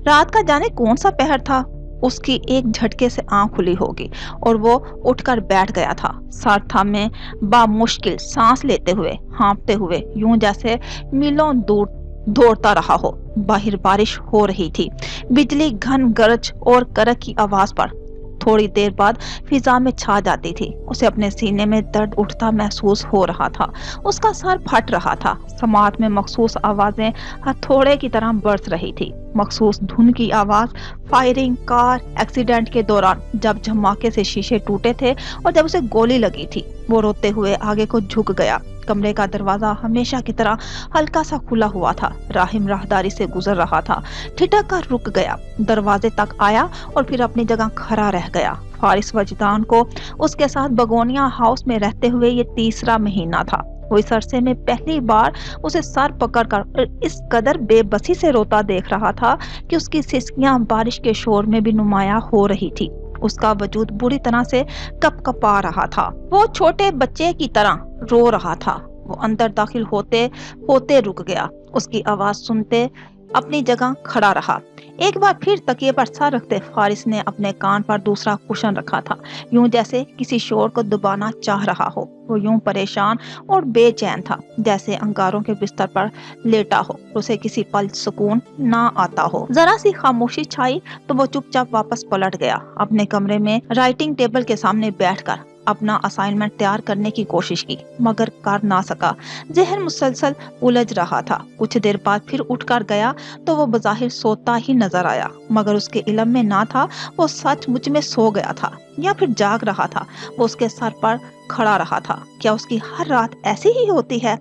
A: रात का जाने कौन सा पहर था। उसकी एक झटके से आंख खुली होगी और वो उठकर बैठ गया था, सर थामे बामुश्किल सांस लेते हुए, हाँफते हुए, यूं जैसे मीलों दूर दौड़ता रहा हो। बाहर बारिश हो रही थी। बिजली घन गरज और करक की आवाज पर थोड़ी देर बाद फिजा में छा जाती थी। उसे अपने सीने में दर्द उठता महसूस हो रहा था। उसका सर फट रहा था। समात में मखसूस आवाजें हथौड़े की तरह बरस रही थी। मखसूस धुन की आवाज फायरिंग, कार एक्सीडेंट के दौरान जब धमाके से शीशे टूटे थे और जब उसे गोली लगी थी। वो रोते हुए आगे को झुक गया। कमरे का दरवाजा हमेशा की तरह हल्का सा खुला हुआ था। राहिम राहदारी से गुजर रहा था। ठिठक कर रुक गया, दरवाजे तक आया और फिर अपनी जगह खड़ा रह गया। फारिस वजदान को उसके साथ बगोनिया हाउस में रहते हुए ये तीसरा महीना था। वो इस अरसे में पहली बार उसे सर पकड़कर इस कदर बेबसी से रोता देख रहा था कि उसकी सिसकियां बारिश के शोर में भी नुमाया हो रही थी। उसका वजूद बुरी तरह से कपकपा रहा था। वो छोटे बच्चे की तरह रो रहा था। वो अंदर दाखिल होते होते रुक गया। उसकी आवाज सुनते अपनी जगह खड़ा रहा। एक बार फिर तकिए पर सर रखते फारिस ने अपने कान पर दूसरा कुशन रखा था, यूं जैसे किसी शोर को दबाना चाह रहा हो। वो यूं परेशान और बेचैन था जैसे अंगारों के बिस्तर पर लेटा हो, उसे किसी पल सुकून ना आता हो। जरा सी खामोशी छाई तो वो चुपचाप वापस पलट गया। अपने कमरे में राइटिंग टेबल के सामने बैठकर अपना असाइनमेंट तैयार करने की कोशिश की, मगर कर ना सका। जहन मुसलसल उलझ रहा था। कुछ देर बाद फिर उठकर गया तो वो बज़ाहिर सोता ही नजर आया, मगर उसके इल्म में ना था वो सचमुच में सो गया था या फिर जाग रहा था। वो उसके सर पर खड़ा रहा था। क्या उसकी हर रात ऐसी ही होती है?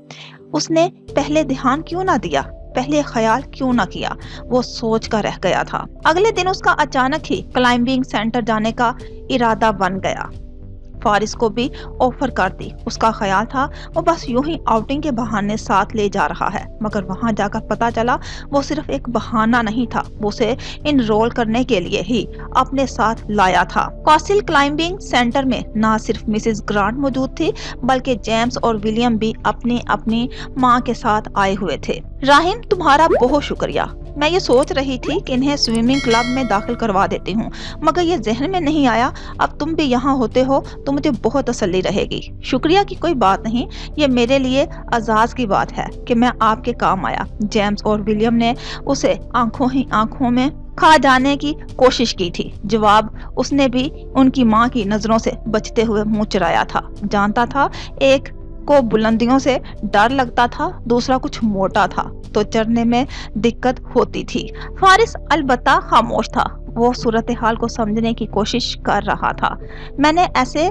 A: उसने पहले ध्यान क्यों ना दिया, पहले ख्याल क्यों ना किया? वो सोच कर रह गया था। अगले दिन उसका अचानक ही क्लाइंबिंग सेंटर जाने का इरादा बन गया। फारिस को भी ऑफर कर दी। उसका ख्याल था वो बस यूं ही आउटिंग के बहाने साथ ले जा रहा है, मगर वहां जाकर पता चला वो सिर्फ एक बहाना नहीं था, वो उसे इनरोल करने के लिए ही अपने साथ लाया था। कॉसिल क्लाइंबिंग सेंटर में ना सिर्फ मिसेस ग्रांट मौजूद थी, बल्कि जेम्स और विलियम भी अपनी अपनी माँ के साथ आए हुए थे। राहिम, तुम्हारा बहुत शुक्रिया। मैं ये सोच रही थी कि इन्हें स्विमिंग क्लब में दाखिल करवा देती हूँ, मगर ये जहन में नहीं आया अब तुम भी यहाँ होते हो तो मुझे बहुत तसल्ली रहेगी। शुक्रिया की कोई बात नहीं, ये मेरे लिए एजाज की बात है कि मैं आपके काम आया। जेम्स और विलियम ने उसे आंखों ही आंखों में खा जाने की कोशिश की थी। जवाब उसने भी उनकी माँ की नजरों से बचते हुए मुंह चुराया था। जानता था एक को बुलंदियों से डर लगता था, दूसरा कुछ मोटा था तो चढ़ने में दिक्कत होती थी। फारिस अलबत्ता खामोश था। वो सूरत हाल को समझने की कोशिश कर रहा था। मैंने ऐसे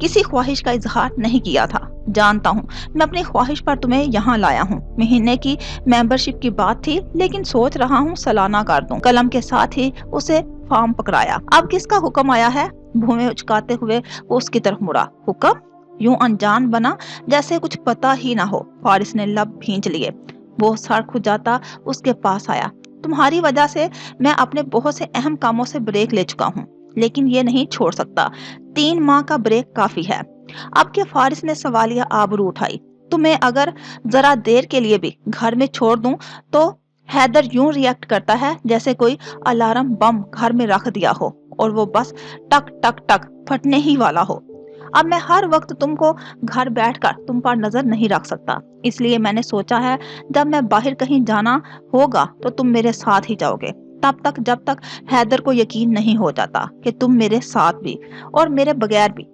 A: किसी ख्वाहिश का इजहार नहीं किया था। जानता हूँ, मैं अपनी ख्वाहिश पर तुम्हें यहाँ लाया हूँ। महीने की मेंबरशिप की बात थी, लेकिन सोच रहा हूँ सालाना कर दूं। कलम के साथ ही उसे फॉर्म पकड़ाया। अब किसका हुक्म आया है? भूमि उचकाते हुए वो उसकी तरफ मुड़ा। हुक्म? यूं अनजान बना जैसे कुछ पता ही ना हो। फारिस ने लब भींच लिए। वो सर खुजाता उसके पास आया। तुम्हारी वजह से मैं अपने बहुत से अहम कामों से ब्रेक ले चुका हूँ, लेकिन ये नहीं छोड़ सकता। 3 माह का ब्रेक काफी है। अब के फारिस ने सवालिया आबरू उठाई। तुम्हें अगर जरा देर के लिए भी घर में छोड़ दूं तो हैदर यूं रिएक्ट करता है जैसे कोई अलार्म बम घर में रख दिया हो और वो बस टक टक टक फटने ही वाला हो। अब मैं हर वक्त तुमको घर बैठकर तुम पर नजर नहीं रख सकता, इसलिए मैंने सोचा है जब मैं बाहर कहीं जाना होगा तो तुम मेरे साथ ही जाओगे, तब तक जब तक हैदर को यकीन नहीं हो जाता कि तुम मेरे साथ भी और मेरे बगैर भी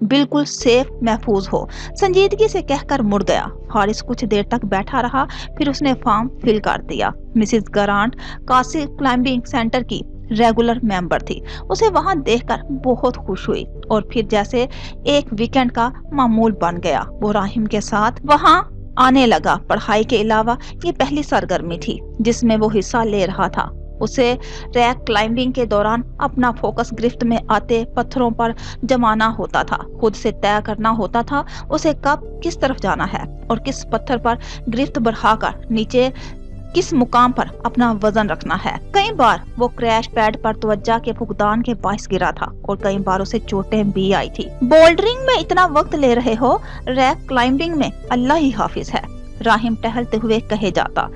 A: बिल्कुल सेफ महफूज हो। संजीदगी से कहकर मुड़ गया। फारिस कुछ देर तक बैठा रहा, फिर उसने फॉर्म फिल कर दिया। मिसिस गरांट कासिल क्लाइंबिंग सेंटर की रेगुलर मेंबर थी। उसे वहां देखकर बहुत खुश हुई और फिर जैसे एक वीकेंड का मामूल बन गया। वो राहिम के साथ वहां आने लगा। पढ़ाई के अलावा ये पहली सरगर्मी थी जिसमें वो हिस्सा ले रहा था। उसे रैक क्लाइंबिंग के दौरान अपना फोकस गिरफ्त में आते पत्थरों पर जमाना होता था। खुद से तय करना होता था उसे कब किस तरफ जाना है और किस पत्थर पर गिरफ्त बढ़ाकर नीचे किस मुकाम पर अपना वजन रखना है। कई बार वो क्रैश पैड पर तवज्जो के फुकदान के बाइस गिरा था और कई बार उसे चोटें भी आई थी। बोल्डरिंग में इतना वक्त ले रहे हो, रैक क्लाइंबिंग में अल्लाह ही हाफिज है, राहिम टहलते हुए कहे जाता।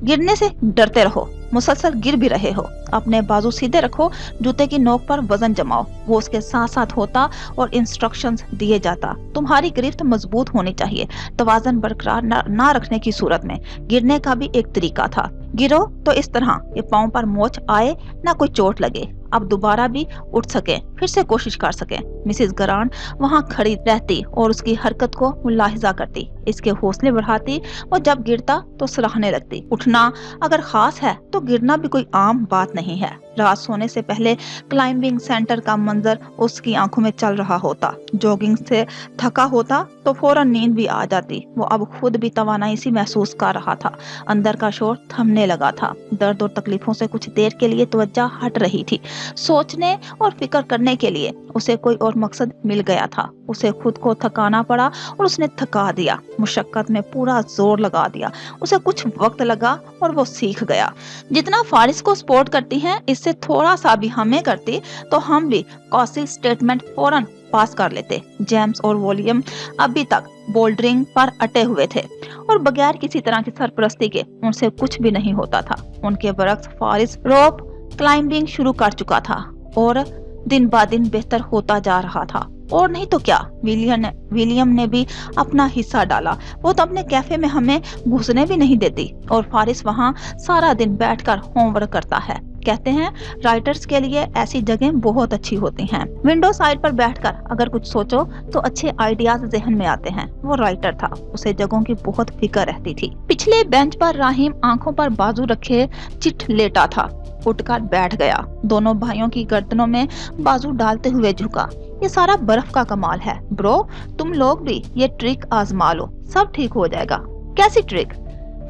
A: गिरने से डरते रहो, मुसलसल गिर भी रहे हो, अपने बाजू सीधे रखो, जूते की नोक पर वजन जमाओ। वो उसके साथ साथ होता और इंस्ट्रक्शंस दिए जाता। तुम्हारी गिरफ्त मजबूत होनी चाहिए। तवाज़न बरकरार ना रखने की सूरत में गिरने का भी एक तरीका था। गिरो तो इस तरह कि पांव पर मोच आए, ना कोई चोट लगे, अब दोबारा भी उठ सके, फिर से कोशिश कर सके। मिसिस गरान वहां खड़ी रहती और उसकी हरकत को मुलाहिजा करती, इसके हौसले बढ़ाती और जब गिरता तो सराहने लगती। उठना अगर खास है तो गिरना भी कोई आम बात नहीं है। रात सोने से पहले क्लाइंबिंग सेंटर का मंजर उसकी आंखों में चल रहा होता। जॉगिंग से थका होता तो फौरन नींद भी आ जाती। वो अब खुद भी तवानाई सी महसूस कर रहा था। अंदर का शोर थमने लगा था। दर्द और तकलीफों से कुछ देर के लिए तवज्जो हट रही थी। सोचने और फिक्र करने के लिए उसे कोई और मकसद मिल गया था। उसे खुद को थकाना पड़ा और उसने थका दिया। मुशक्कत में पूरा जोर लगा दिया। उसे कुछ वक्त लगा और वो सीख गया। जितना फारिस को सपोर्ट करती हैं, इससे थोड़ा सा भी हमें करती तो हम भी कौसिल स्टेटमेंट फौरन पास कर लेते। जेम्स और वॉल्यूम अभी तक बोल्डरिंग पर अटे हुए थे और बगैर किसी तरह की सरपरस्ती के उनसे कुछ भी नहीं होता था। उनके बरक्स फारिस रोप क्लाइंबिंग शुरू कर चुका था और दिन ब दिन बेहतर होता जा रहा था। और नहीं तो क्या, विलियम ने भी अपना हिस्सा डाला। वो तो अपने कैफे में हमें घुसने भी नहीं देती और फारिस वहाँ सारा दिन बैठकर होमवर्क करता है। कहते हैं राइटर्स के लिए ऐसी जगह बहुत अच्छी होती हैं। विंडो साइड पर बैठकर अगर कुछ सोचो तो अच्छे आइडियाज जहन में आते हैं। वो राइटर था, उसे जगहों की बहुत फिक्र रहती थी। पिछले बेंच पर राहिम आंखों पर बाजू रखे चिट लेटा था। उठकर बैठ गया। दोनों भाइयों की गर्दनों में बाजू डालते हुए झुका। ये सारा बर्फ का कमाल है ब्रो, तुम लोग भी ये ट्रिक आजमा लो, सब ठीक हो जाएगा। कैसी ट्रिक?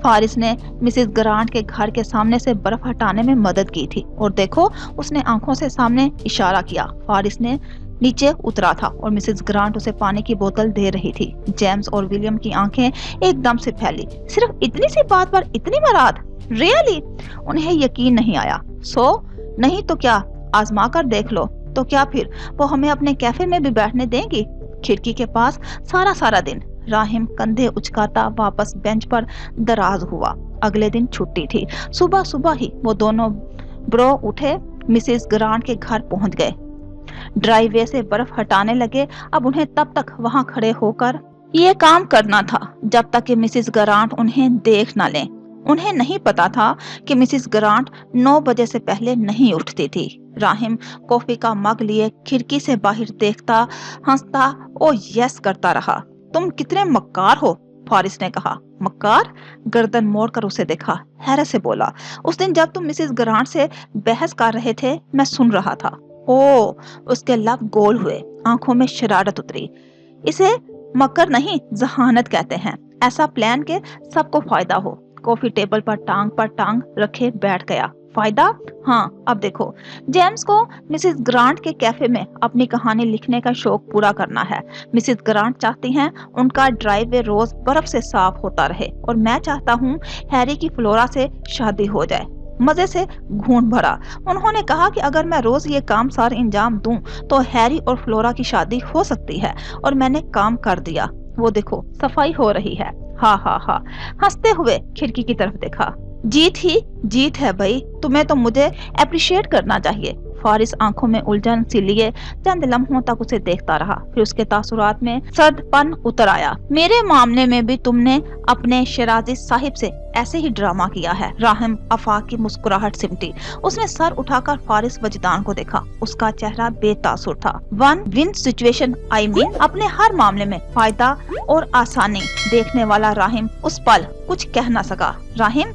A: फारिस ने मिसिस ग्रांट के घर के सामने से बर्फ हटाने में मदद की थी और देखो, उसने आंखों से सामने इशारा किया। फारिस ने नीचे उतरा था और मिसिस ग्रांट उसे पानी की बोतल दे रही थी। जेम्स और विलियम की आंखें एकदम से फैली। सिर्फ इतनी सी बात पर इतनी नाराज? रियली? उन्हें यकीन नहीं आया। नहीं तो क्या, आजमा कर देख लो। तो क्या फिर वो हमें अपने कैफे में भी बैठने देंगी? खिड़की के पास सारा दिन राहिम कंधे उचकाता वापस बेंच पर दराज हुआ। अगले दिन छुट्टी थी। सुबह ही वो दोनों ब्रो उठे, मिसेस ग्रांट के घर पहुंच गए। ड्राइववे से बर्फ हटाने लगे। अब उन्हें तब तक वहां खड़े होकर ये काम करना था जब तक कि मिसेस ग्रांट उन्हें देख न लें। उन्हें नहीं पता था कि मिसिस ग्रांट 9 बजे से पहले नहीं उठती थी। राहिम कॉफी का मग लिए खिड़की से बाहर देखता, हंसता और यस करता रहा। तुम कितने मक्कार हो, फारिस ने कहा। मक्कार? गर्दन मोड़कर उसे देखा, हैरत से बोला, उस दिन जब तुम मिसिस ग्रांट से बहस कर रहे थे, मैं सुन रहा था। ओ, उसके लब गोल हुए, आंखों में शरारत उतरी। इसे मकर नहीं, जहानत कहते हैं। ऐसा प्लान के सबको फायदा हो। कॉफी टेबल पर टांग रखे बैठ गया। फायदा? हाँ, अब देखो, जेम्स को मिसिस ग्रांट के कैफे में अपनी कहानी लिखने का शौक पूरा करना है। मिसिस ग्रांट चाहती हैं उनका ड्राइववे रोज बर्फ से साफ होता रहे, और मैं चाहता हूँ हैरी की फ्लोरा से शादी हो जाए। मजे से घूंट भरा। उन्होंने कहा कि अगर मैं रोज ये काम सारे इंजाम दूं तो हैरी और फ्लोरा की शादी हो सकती है, और मैंने काम कर दिया। वो देखो, सफाई हो रही है। हा हा हा, हंसते हुए खिड़की की तरफ देखा। जीत ही जीत है भाई, तुम्हें तो मुझे अप्रिशिएट करना चाहिए। फारिस आंखों में उलझन सी लिए चंद लम्हों तक उसे देखता रहा, फिर उसके तासुरात में सर्दपन उतर आया। मेरे मामले में भी तुमने अपने शराजी साहिब से ऐसे ही ड्रामा किया है। राहिम आफाक की मुस्कुराहट सिमटी। उसने सर उठाकर फारिस वजदान को देखा। उसका चेहरा बेतासुर था। One win situation, I mean अपने हर मामले में फायदा और आसानी देखने वाला राहिम उस पल कुछ कह न सका। राहिम,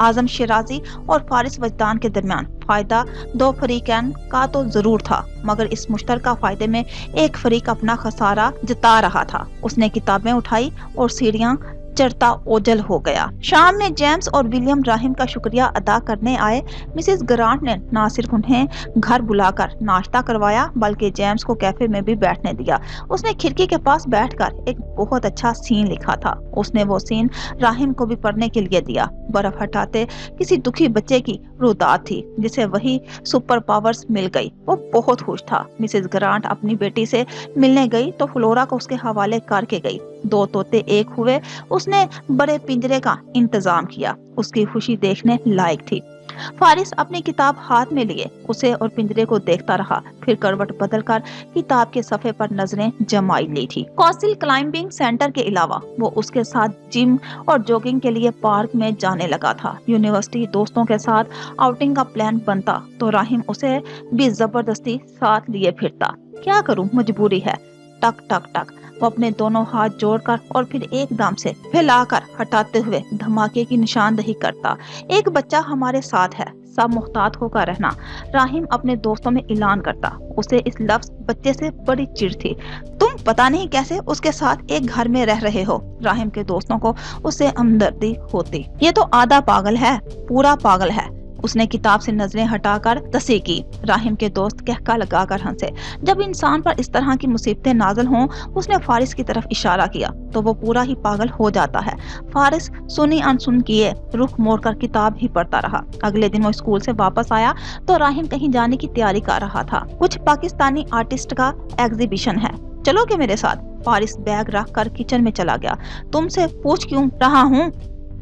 A: आजम शिराजी और फारिस वजदान के दरमियान फायदा दो फरीकैन का तो जरूर था, मगर इस मुश्तरका फायदे में एक फरीक अपना खसारा जता रहा था। उसने किताबें उठाई और सीढ़ियां चढ़ता ओझल हो गया। शाम में जेम्स और विलियम राहिम का शुक्रिया अदा करने आए। मिसेस ग्रांट ने न सिर्फ उन्हें घर बुलाकर नाश्ता करवाया, बल्कि जेम्स को कैफे में भी बैठने दिया। उसने खिड़की के पास बैठकर एक बहुत अच्छा सीन लिखा था। उसने वो सीन राहिम को भी पढ़ने के लिए दिया। बर्फ हटाते किसी दुखी बच्चे की रुदात थी, जिसे वही सुपर पावर्स मिल गई। वो बहुत खुश था। मिसेस ग्रांट अपनी बेटी से मिलने गई तो फ्लोरा को उसके हवाले करके गई। 2 तोते एक हुए। उसने बड़े पिंजरे का इंतजाम किया। उसकी खुशी देखने लायक थी। फारिस अपनी किताब हाथ में लिए उसे और पिंजरे को देखता रहा, फिर करवट बदलकर किताब के सफे पर नजरें जमाई ली थी। कौसिल क्लाइंबिंग सेंटर के अलावा वो उसके साथ जिम और जॉगिंग के लिए पार्क में जाने लगा था। यूनिवर्सिटी दोस्तों के साथ आउटिंग का प्लान बनता तो राहिम उसे भी जबरदस्ती साथ लिए फिरता। क्या करूं, मजबूरी है। टक टक टक, वो अपने दोनों हाथ जोड़कर और फिर एकदम से फैलाकर हटाते हुए धमाके की निशानदही करता। एक बच्चा हमारे साथ है, सब मुहतात होकर रहना। राहिम अपने दोस्तों में ऐलान करता। उसे इस लफ्ज बच्चे से बड़ी चिढ़ थी। तुम पता नहीं कैसे उसके साथ एक घर में रह रहे हो। राहिम के दोस्तों को उससे हमदर्दी होती। ये तो आधा पागल है, पूरा पागल है। उसने किताब से नजरें हटाकर तस्वीर की। राहिम के दोस्त कहका लगाकर हंसे। जब इंसान पर इस तरह की मुसीबतें नाज़िल हों, उसने फारिस की तरफ इशारा किया तो वो पूरा ही पागल हो जाता है। फारिस सुनी अनसुन किए रुख मोड़कर किताब ही पढ़ता रहा। अगले दिन वो स्कूल से वापस आया तो राहिम कहीं जाने की तैयारी कर रहा था। कुछ पाकिस्तानी आर्टिस्ट का एग्जीबिशन है, चलोगे मेरे साथ? फारिस बैग रख कर किचन में चला गया। तुमसे पूछ क्यों रहा हूँ?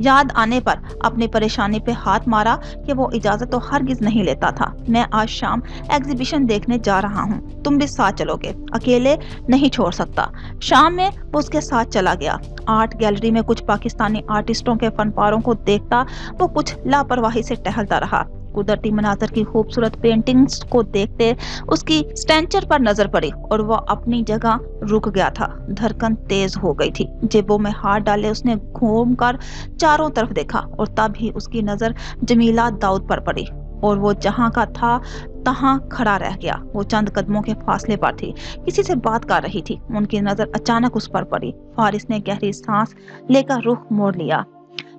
A: याद आने पर अपनी परेशानी पे हाथ मारा कि वो इजाजत तो हरगिज नहीं लेता था। मैं आज शाम एग्जीबिशन देखने जा रहा हूँ, तुम भी साथ चलोगे? अकेले नहीं छोड़ सकता। शाम में वो उसके साथ चला गया। आर्ट गैलरी में कुछ पाकिस्तानी आर्टिस्टों के फनपारों को देखता वो कुछ लापरवाही से टहलता रहा। कुदरती मनाजर की खूबसूरत पेंटिंग्स को देखते उसकी स्टैंचर पर नजर पड़ी और वो अपनी जगह रुक गया था। धड़कन तेज हो गई थी। जेबों में हाथ डाले उसने घूमकर चारों तरफ देखा और तब ही उसकी नजर जमीला दाऊद पर पड़ी और वो जहां का था तहां खड़ा रह गया। वो चंद कदमों के फासले पर थी, किसी से बात कर रही थी। उनकी नजर अचानक उस पर पड़ी। फारिस ने गहरी सांस लेकर रुख मोड़ लिया,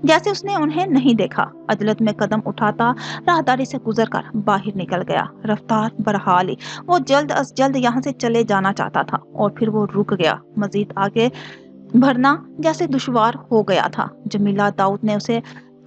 A: जैसे उसने उन्हें नहीं देखा। अजलत में कदम उठाता राहदारी से गुजरकर बाहर निकल गया। रफ्तार बरहा ली। वो जल्द अज जल्द यहाँ से चले जाना चाहता था और फिर वो रुक गया। मजीद आगे बढ़ना जैसे दुश्वार हो गया था। जमीला दाऊद ने उसे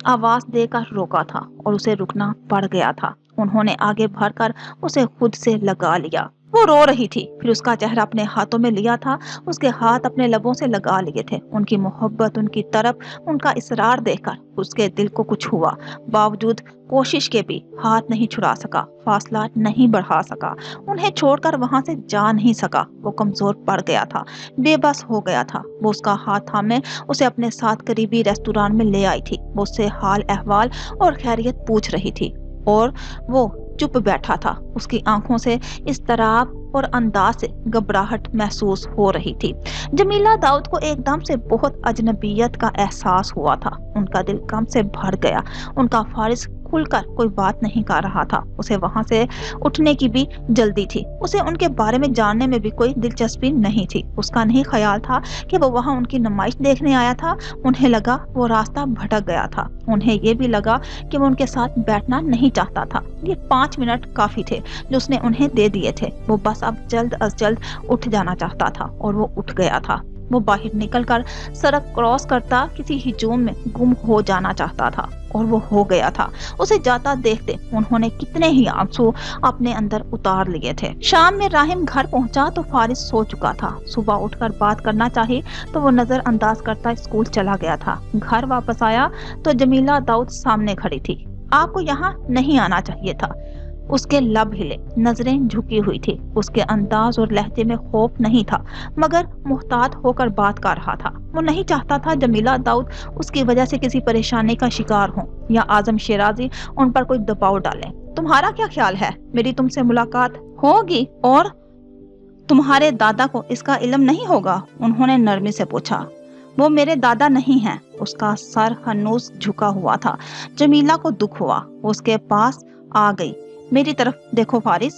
A: आवाज देकर रोका था और उसे रुकना पड़ गया था। उन्होंने आगे बढ़कर उसे खुद से लगा लिया। वो रो रही थी, फिर उसका चेहरा अपने हाथों में लिया था, उसके हाथ अपने लबों से लगा लिए थे। उनकी मोहब्बत, उनकी तरफ, उनका इसरार देखकर उसके दिल को कुछ हुआ। बावजूद कोशिश के भी हाथ नहीं छुड़ा सका, फासला नहीं बढ़ा सका, उन्हें छोड़कर वहां से जा नहीं सका। वो कमजोर पड़ गया था, बेबस हो गया था। वो उसका हाथ थामे उसे अपने साथ करीबी रेस्टोरेंट में ले आई थी। वो उससे हाल अहवाल और खैरियत पूछ रही थी और वो चुप बैठा था। उसकी आंखों से इस्तराब और अंदाज से घबराहट महसूस हो रही थी। जमीला दाऊद को एकदम से बहुत अजनबियत का एहसास हुआ था। उनका दिल गम से भर गया। उनका फारिस खुलकर कोई बात नहीं कर रहा था। उसे वहां से उठने की भी जल्दी थी। उसे उनके बारे में जानने में भी कोई दिलचस्पी नहीं थी। उसका नहीं ख्याल था कि वो वहां उनकी नुमाइश देखने आया था। उन्हें लगा वो रास्ता भटक गया था। उन्हें ये भी लगा कि वो उनके साथ बैठना नहीं चाहता था। ये 5 मिनट काफी थे जो उसने उन्हें दे दिए थे। वो बस अब जल्द अज जल्द उठ जाना चाहता था और वो उठ गया था। वो बाहर निकलकर सड़क क्रॉस करता किसी हिजूम में गुम हो जाना चाहता था और वो हो गया था। उसे जाता देखते उन्होंने कितने ही आंसू अपने अंदर उतार लिए थे। शाम में राहिम घर पहुंचा तो फारिस सो चुका था। सुबह उठकर बात करना चाहिए तो वो नजरअंदाज करता स्कूल चला गया था। घर वापस आया तो जमीला दाऊद सामने खड़ी थी। आपको यहाँ नहीं आना चाहिए था। उसके लब हिले, नजरें झुकी हुई थी। उसके अंदाज और लहजे में खौफ नहीं था, मगर मुहतात होकर बात कर रहा था। वो नहीं चाहता था जमीला दाऊद उसकी वजह से किसी परेशानी का शिकार हो या आजम शिराजी उन पर कोई दबाव डाले। तुम्हारा क्या ख्याल है, मेरी तुमसे मुलाकात होगी और तुम्हारे दादा को इसका इल्म नहीं होगा? उन्होंने नरमी से पूछा। वो मेरे दादा नहीं हैं। उसका सर हनूस झुका हुआ था। जमीला को दुख हुआ। उसके पास आ गई। मेरी तरफ देखो फारिस,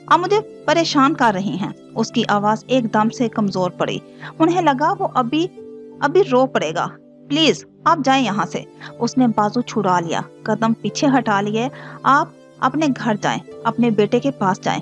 A: आप मुझे परेशान कर रही हैं। उसकी आवाज एकदम से कमजोर पड़ी। उन्हें लगा वो अभी रो पड़ेगा। प्लीज आप जाएं यहाँ से। उसने बाजू छुड़ा लिया, कदम पीछे हटा लिए। आप अपने घर जाएं, अपने बेटे के पास जाएं।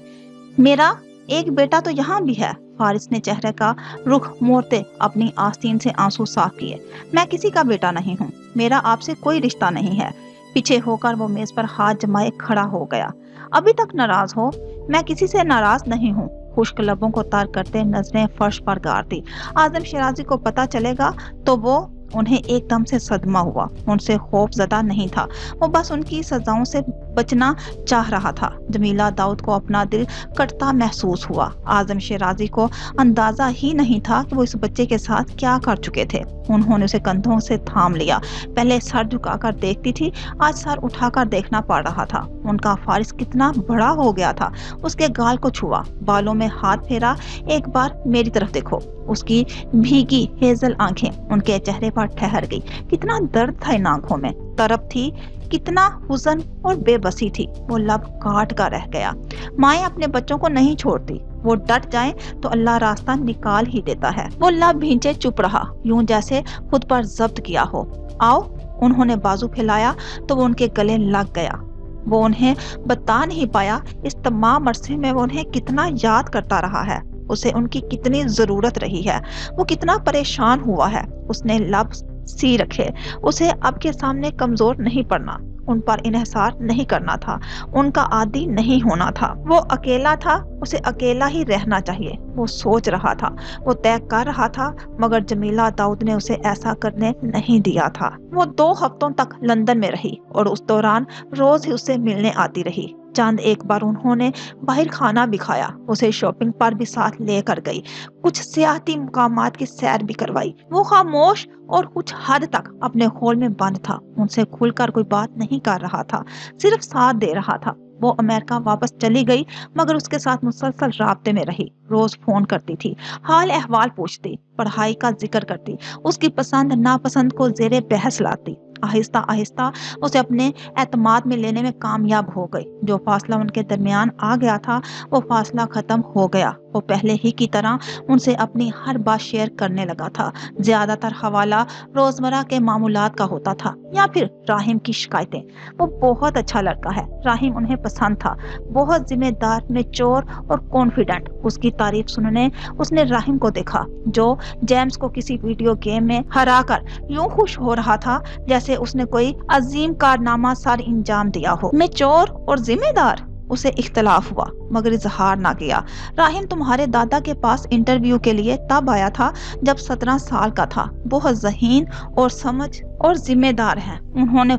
A: मेरा एक बेटा तो यहाँ भी है। फारिस ने चेहरे का रुख मोड़ते अपनी आस्तीन से आंसू साफ किए। मैं किसी का बेटा नहीं हूँ। मेरा आपसे कोई रिश्ता नहीं है। पीछे होकर वो मेज पर हाथ जमाए खड़ा हो गया। अभी तक नाराज हो? मैं किसी से नाराज नहीं हूँ। खुश्क लबों को तार करते नजरें फर्श पर गारती। आजम शिराजी को पता चलेगा तो वो उन्हें एकदम से सदमा हुआ। उनसे खौफ ज़दा नहीं था, वो बस उनकी सजाओं से बचना चाह रहा था। जमीला दाऊद को अपना दिल कटता महसूस हुआ। आजम शिराजी को अंदाजा ही नहीं था कि वो इस बच्चे के साथ क्या कर चुके थे। उन्होंने उसे कंधों से थाम लिया। पहले सर झुकाकर देखती थी, आज सर उठाकर देखना पड़ रहा था। उनका फारिस कितना बड़ा हो गया था। उसके गाल को छुआ, बालों में हाथ फेरा। एक बार मेरी तरफ देखो। उसकी भीगी हेजल आंखें उनके चेहरे पर ठहर गई। कितना दर्द था इन आंखों में, तरफ थी, कितना हुज़न और बेबसी थी। वो लब काट कर रह गया। माएं अपने बच्चों को नहीं छोड़ती। वो डट जाए तो अल्लाह रास्ता निकाल ही देता है। वो लब भींचे चुप रहा, यूं जैसे खुद पर जब्त किया हो। आओ। उन्होंने बाजू फैलाया तो वो उनके गले लग गया। वो उन्हें बता नहीं पाया इस तमाम अरसे में वो उन्हें कितना याद करता रहा है। उसे उनकी कितनी जरूरत रही है। वो कितना परेशान हुआ है। उसने लब सी रखे। उसे अब के सामने कमजोर नहीं पड़ना, उन पर इन्हिसार नहीं करना था, उनका आदी नहीं होना था। वो अकेला था, उसे अकेला ही रहना चाहिए। वो सोच रहा था, वो तय कर रहा था, मगर जमीला दाऊद ने उसे ऐसा करने नहीं दिया था। वो 2 हफ्तों तक लंदन में रही और उस दौरान रोज ही उससे मिलने आती रही। चंद एक बार उन्होंने बाहर खाना भी खाया। उसे शॉपिंग पर भी साथ लेकर गई। कुछ सियाहती मुकामात की सैर भी करवाई। वो खामोश और कुछ हद तक अपने खोल में बंद था। उनसे खुलकर कोई बात नहीं कर रहा था, सिर्फ साथ दे रहा था। वो अमेरिका वापस चली गई, मगर उसके साथ मुसलसल राब्ते में रही। रोज फोन करती थी, हाल अहवाल पूछती, पढ़ाई का जिक्र करती, उसकी पसंद नापसंद को जेरे बहस लाती। आहिस्ता आहिस्ता उसे अपने एतमाद में लेने में कामयाब हो गई। जो फासला उनके दरमियान आ गया था वो फासला खत्म हो गया। वो पहले ही की तरह उनसे अपनी हर बात शेयर करने लगा था। ज्यादातर हवाला रोजमर्रा के मामूलात का होता था या फिर राहिम की शिकायतें। वो बहुत अच्छा लड़का है। राहिम उन्हें पसंद था। बहुत जिम्मेदार, निचोर और कॉन्फिडेंट। उसकी तारीफ सुनने उसने राहिम को देखा, जो जेम्स को किसी वीडियो गेम में हराकर यूं खुश हो रहा था जैसे उसने कोई अजीम कारनामा सर अंजाम दिया हो। निचोर और जिम्मेदार, उसे इख्तलाफ हुआ मगर इजहार ना किया। राहिम तुम्हारे दादा के पास इंटरव्यू के लिए तब आया था जब 17 साल का था। बहुत ज़हीन और समझ और जिम्मेदार है। उन्होंने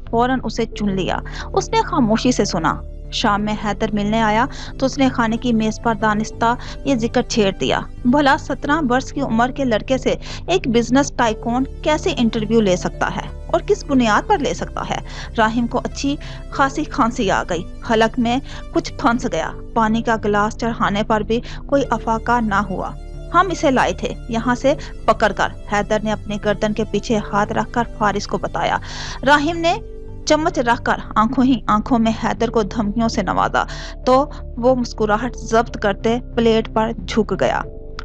A: फौरन उसे चुन लिया। उसने खामोशी से सुना। शाम में हैदर मिलने आया तो उसने खाने की मेज पर दानिस्ता ये जिक्र छेड़ दिया, भला 17 वर्ष की उम्र के लड़के से एक बिजनेस टाइकून कैसे इंटरव्यू ले सकता है और किस बुनियाद पर ले सकता है। राहिम को अच्छी खासी खांसी आ गई, हलक में कुछ फंस गया। पानी का गिलास चढ़ाने पर भी कोई अफाका ना हुआ। हम इसे लाए थे यहाँ से पकड़कर, हैदर ने अपनी गर्दन के पीछे हाथ रखकर फारिस को बताया। राहिम ने चम्मच रखकर आंखों ही आंखों में हैदर को धमकियों से नवाजा तो वो मुस्कुराहट जब्त करते प्लेट पर झुक गया।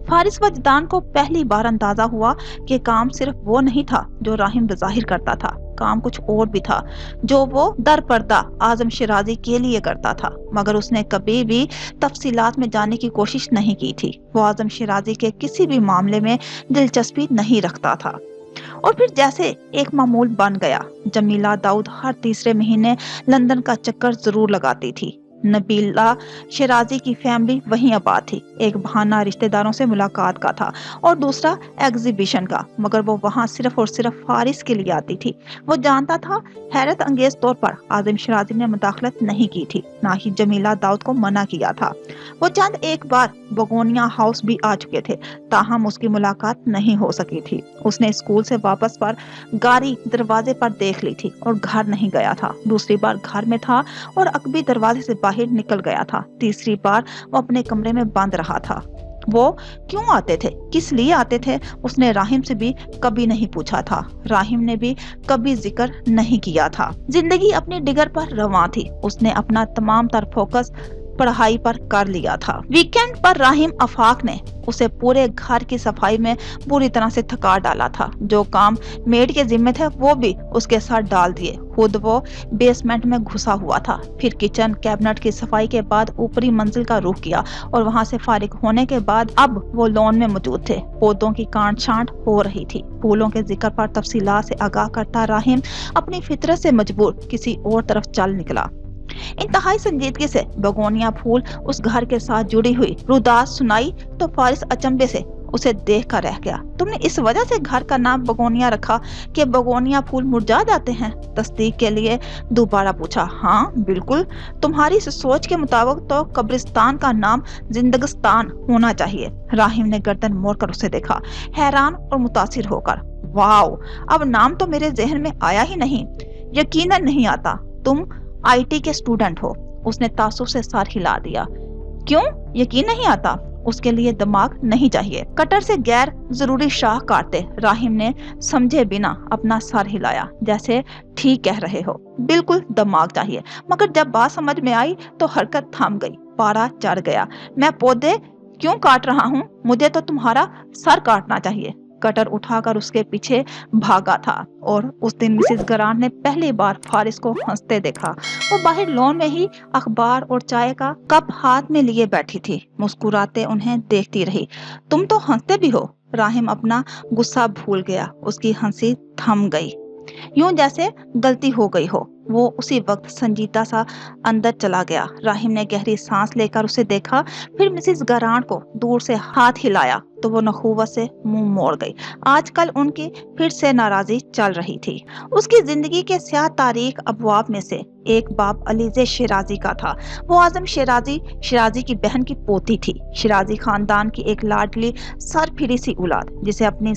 A: फारिस वजदान को पहली बार अंदाजा हुआ कि काम सिर्फ वो नहीं था जो राहिम जाहिर करता था, काम कुछ और भी था जो वो दर पर्दा आजम शिराजी के लिए करता था। मगर उसने कभी भी तफसीलात में जाने की कोशिश नहीं की थी। वो आजम शिराजी के किसी भी मामले में दिलचस्पी नहीं रखता था। और फिर जैसे एक मामूल बन गया, जमीला दाऊद हर तीसरे महीने लंदन का चक्कर जरूर लगाती थी। नबीला शिराजी की फैमिली वहीं आबाद थी। एक बहाना रिश्तेदारों से मुलाकात का था और दूसरा एग्जीबिशन का, मगर वो वहाँ सिर्फ और सिर्फ फारिस के लिए आती थी। वो जानता था हैरत अंगेज तौर पर आज़म शिराजी ने मुदाखलत नहीं की थी, ना ही जमीला दाऊद को मना किया था। वो चंद एक बार बगोनिया हाउस भी आ चुके थे, ताहम उसकी मुलाकात नहीं हो सकी थी। उसने स्कूल से वापस पर गाड़ी दरवाजे पर देख ली थी और घर नहीं गया था। दूसरी बार घर में था और अकबी दरवाजे से बाहर निकल गया था। तीसरी बार वो अपने कमरे में बंद रहा था। वो क्यों आते थे, किस लिए आते थे, उसने राहिम से भी कभी नहीं पूछा था। राहिम ने भी कभी जिक्र नहीं किया था। जिंदगी अपनी डिगर पर रवां थी। उसने अपना तमाम तर फोकस पढ़ाई पर कर लिया था। वीकेंड पर राहिम अफाक ने उसे पूरे घर की सफाई में बुरी तरह से थका डाला था। जो काम मेड के जिम्मे थे वो भी उसके साथ डाल दिए। खुद वो बेसमेंट में घुसा हुआ था। फिर किचन कैबिनेट की सफाई के बाद ऊपरी मंजिल का रुख किया और वहां से फारिग होने के बाद अब वो लॉन में मौजूद थे। पौधों की काट छांट हो रही थी। फूलों के जिक्र पर तफसीलात से आगाह करता राहिम अपनी फितरत से मजबूर किसी और तरफ चल निकला। इंतहाई संजीदगी से बगोनिया फूल उस घर के साथ जुड़ी हुई रुदास सुनाई तो फारिस अचंभे से उसे देख कर रह गया। तुमने इस वजह से घर का नाम बगोनिया रखा कि बगोनिया फूल मुरझा जाते हैं? तस्दीक के लिए दोबारा पूछा। हाँ बिल्कुल, तुम्हारी इस सोच के मुताबिक तो कब्रिस्तान का नाम जिंदगिस्तान होना चाहिए। राहिम ने गर्दन मोड़कर उसे देखा, हैरान और मुतासिर होकर। वाओ, अब नाम तो मेरे जहन में आया ही नहीं। यकीनन नहीं आता। तुम आईटी के स्टूडेंट हो। उसने तासुब से सर हिला दिया। क्यों यकीन नहीं आता? उसके लिए दिमाग नहीं चाहिए। कटर से गैर जरूरी शाह काटते राहिम ने समझे बिना अपना सर हिलाया, जैसे ठीक कह रहे हो, बिल्कुल दिमाग चाहिए। मगर जब बात समझ में आई तो हरकत थम गई, पारा चढ़ गया। मैं पौधे क्यों काट रहा हूँ? मुझे तो तुम्हारा सर काटना चाहिए। कटर उठाकर उसके पीछे भागा था और उस दिन मिसेस गरान ने पहली बार फारिस को हंसते देखा। वो बाहर लॉन में ही अखबार और चाय का कप हाथ में लिए बैठी थी, मुस्कुराते उन्हें देखती रही। तुम तो हंसते भी हो। राहिम अपना गुस्सा भूल गया। उसकी हंसी थम गई, यूं जैसे गलती हो गई हो। वो उसी वक्त संजीदा सा अंदर चला गया। राहिम ने गहरी सांस लेकर उसे देखा, फिर मिसेस गरान को दूर से हाथ हिलाया तो वो नखुवत से मुंह मोड़ गई। आजकल उनकी फिर से नाराजगी चल रही थी। उसकी जिंदगी के स्याह तारीख अबवाब में से एक बाब अलीजे शिराजी का था। वो आजम शिराजी की बहन की पोती थी। शिराजी खानदान की एक लाडली सरफिरी सी औलाद, जिसे अपनी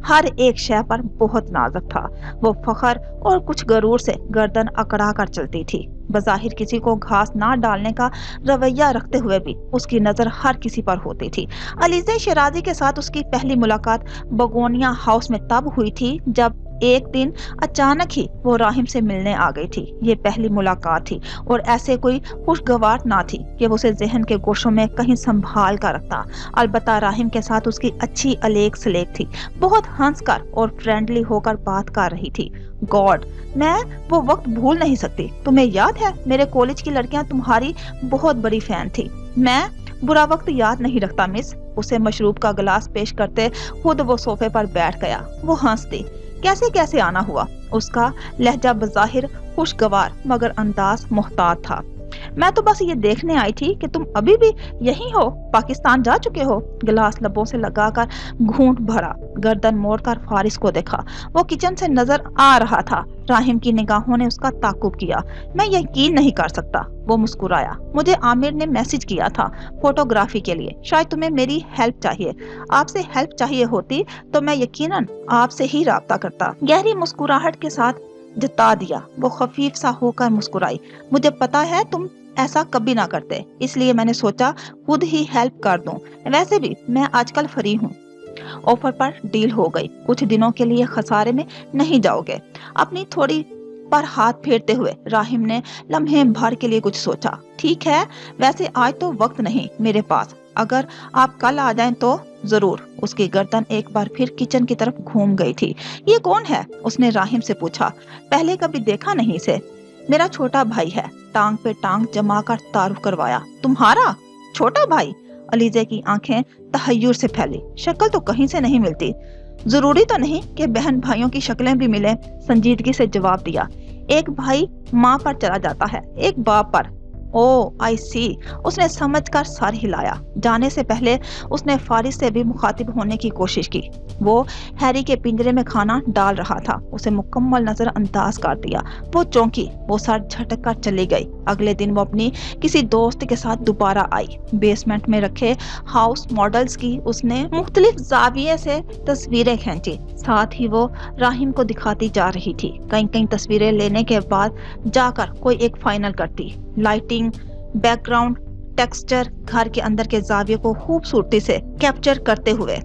A: हर एक शय पर बहुत नाजुक था। वो फखर और कुछ गरूर से गर्दन अकड़ा कर चलती थी। बज़ाहिर किसी को घास ना डालने का रवैया रखते हुए भी उसकी नजर हर किसी पर होती थी। अलीजे शिराजी के साथ उसकी पहली मुलाकात बगोनिया हाउस में तब हुई थी जब एक दिन अचानक ही वो राहिम से मिलने आ गई थी। ये पहली मुलाकात थी और ऐसे कोई खुशगवार ना थी कि वो उसे जहन के गोशों में कहीं संभाल कर रखता। अलबत्ता राहिम के साथ उसकी अच्छी अलेख सलेख थी। बहुत हंसकर और फ्रेंडली होकर बात कर रही थी। गॉड, मैं वो वक्त भूल नहीं सकती। तुम्हें याद है मेरे कॉलेज की लड़कियां तुम्हारी बहुत बड़ी फैन थी। मैं बुरा वक्त याद नहीं रखता मिस। उसे मशरूब का गिलास पेश करते खुद वो सोफे पर बैठ गया। वो हंस दी। कैसे कैसे आना हुआ? اس کا لہجہ بظاہر خوشگوار مگر انداز محتاط تھا۔ میں تو بس یہ دیکھنے آئی تھی کہ تم ابھی بھی یہی ہو، پاکستان جا چکے ہو۔ گلاس لبوں سے لگا کر گھونٹ بھرا، گردن موڑ کر فارس کو دیکھا۔ وہ کچن سے نظر آ رہا تھا۔ راہم کی نگاہوں نے اس کا تعاقب کیا۔ میں یقین نہیں کر سکتا، وہ مسکرایا۔ مجھے عامر نے میسج کیا تھا فوٹوگرافی کے لیے، شاید تمہیں میری ہیلپ چاہیے۔ آپ سے ہیلپ چاہیے ہوتی تو میں یقیناً آپ سے ہی رابطہ کرتا۔ گہری مسکراہٹ کے ساتھ جتا دیا۔ وہ خفیف سا ہو کر مسکرائی۔ مجھے پتا ہے تم ایسا کبھی نہ کرتے، اس لیے میں نے سوچا خود ہی ہیلپ کر دوں۔ ویسے بھی میں آج کل فری ہوں۔ آفر پر ڈیل ہو گئی، کچھ دنوں کے لیے خسارے میں نہیں جاؤ گے۔ اپنی تھوڑی پر ہاتھ پھیرتے ہوئے راہم نے لمحے بھر کے لیے کچھ سوچا۔ ٹھیک ہے، ویسے آج تو وقت نہیں میرے پاس، اگر آپ کل آ جائیں تو ضرور۔ اس کی گردن ایک بار پھر کچن کی طرف گھوم گئی تھی۔ یہ کون ہے؟ اس نے راہم سے پوچھا۔ پہلے کبھی دیکھا نہیں اسے؟ میرا چھوٹا بھائی ہے، ٹانگ پہ ٹانگ جما کر تعارف کروایا۔ تمہارا چھوٹا بھائی؟ علیزے کی آنکھیں تحیر سے پھیلی۔ شکل تو کہیں سے نہیں ملتی۔ ضروری تو نہیں کہ بہن بھائیوں کی شکلیں بھی ملیں، سنجیدگی سے جواب دیا۔ ایک بھائی ماں پر چلا جاتا ہے، ایک باپ پر۔ او آئی سی، اس نے سمجھ کر سر ہلایا۔ جانے سے پہلے اس نے فارس سے بھی مخاطب ہونے کی کوشش کی۔ وہ ہیری کے پنجرے میں کھانا ڈال رہا تھا، اسے مکمل نظر انداز کر دیا۔ وہ چونکی، وہ سر جھٹک کر چلی گئی۔ اگلے دن وہ اپنی کسی دوست کے ساتھ دوبارہ آئی۔ بیسمنٹ میں رکھے ہاؤس ماڈلز کی اس نے مختلف زاویے سے تصویریں کھینچی، ساتھ ہی وہ راہم کو دکھاتی جا رہی تھی۔ کئی تصویریں لینے کے بعد جا کر کوئی ایک فائنل کرتی۔ لائٹنگ، بیک گراؤنڈ، ٹیکسچر، گھر کے اندر کے زاویے کو خوبصورتی سے کیپچر کرتے ہوئے۔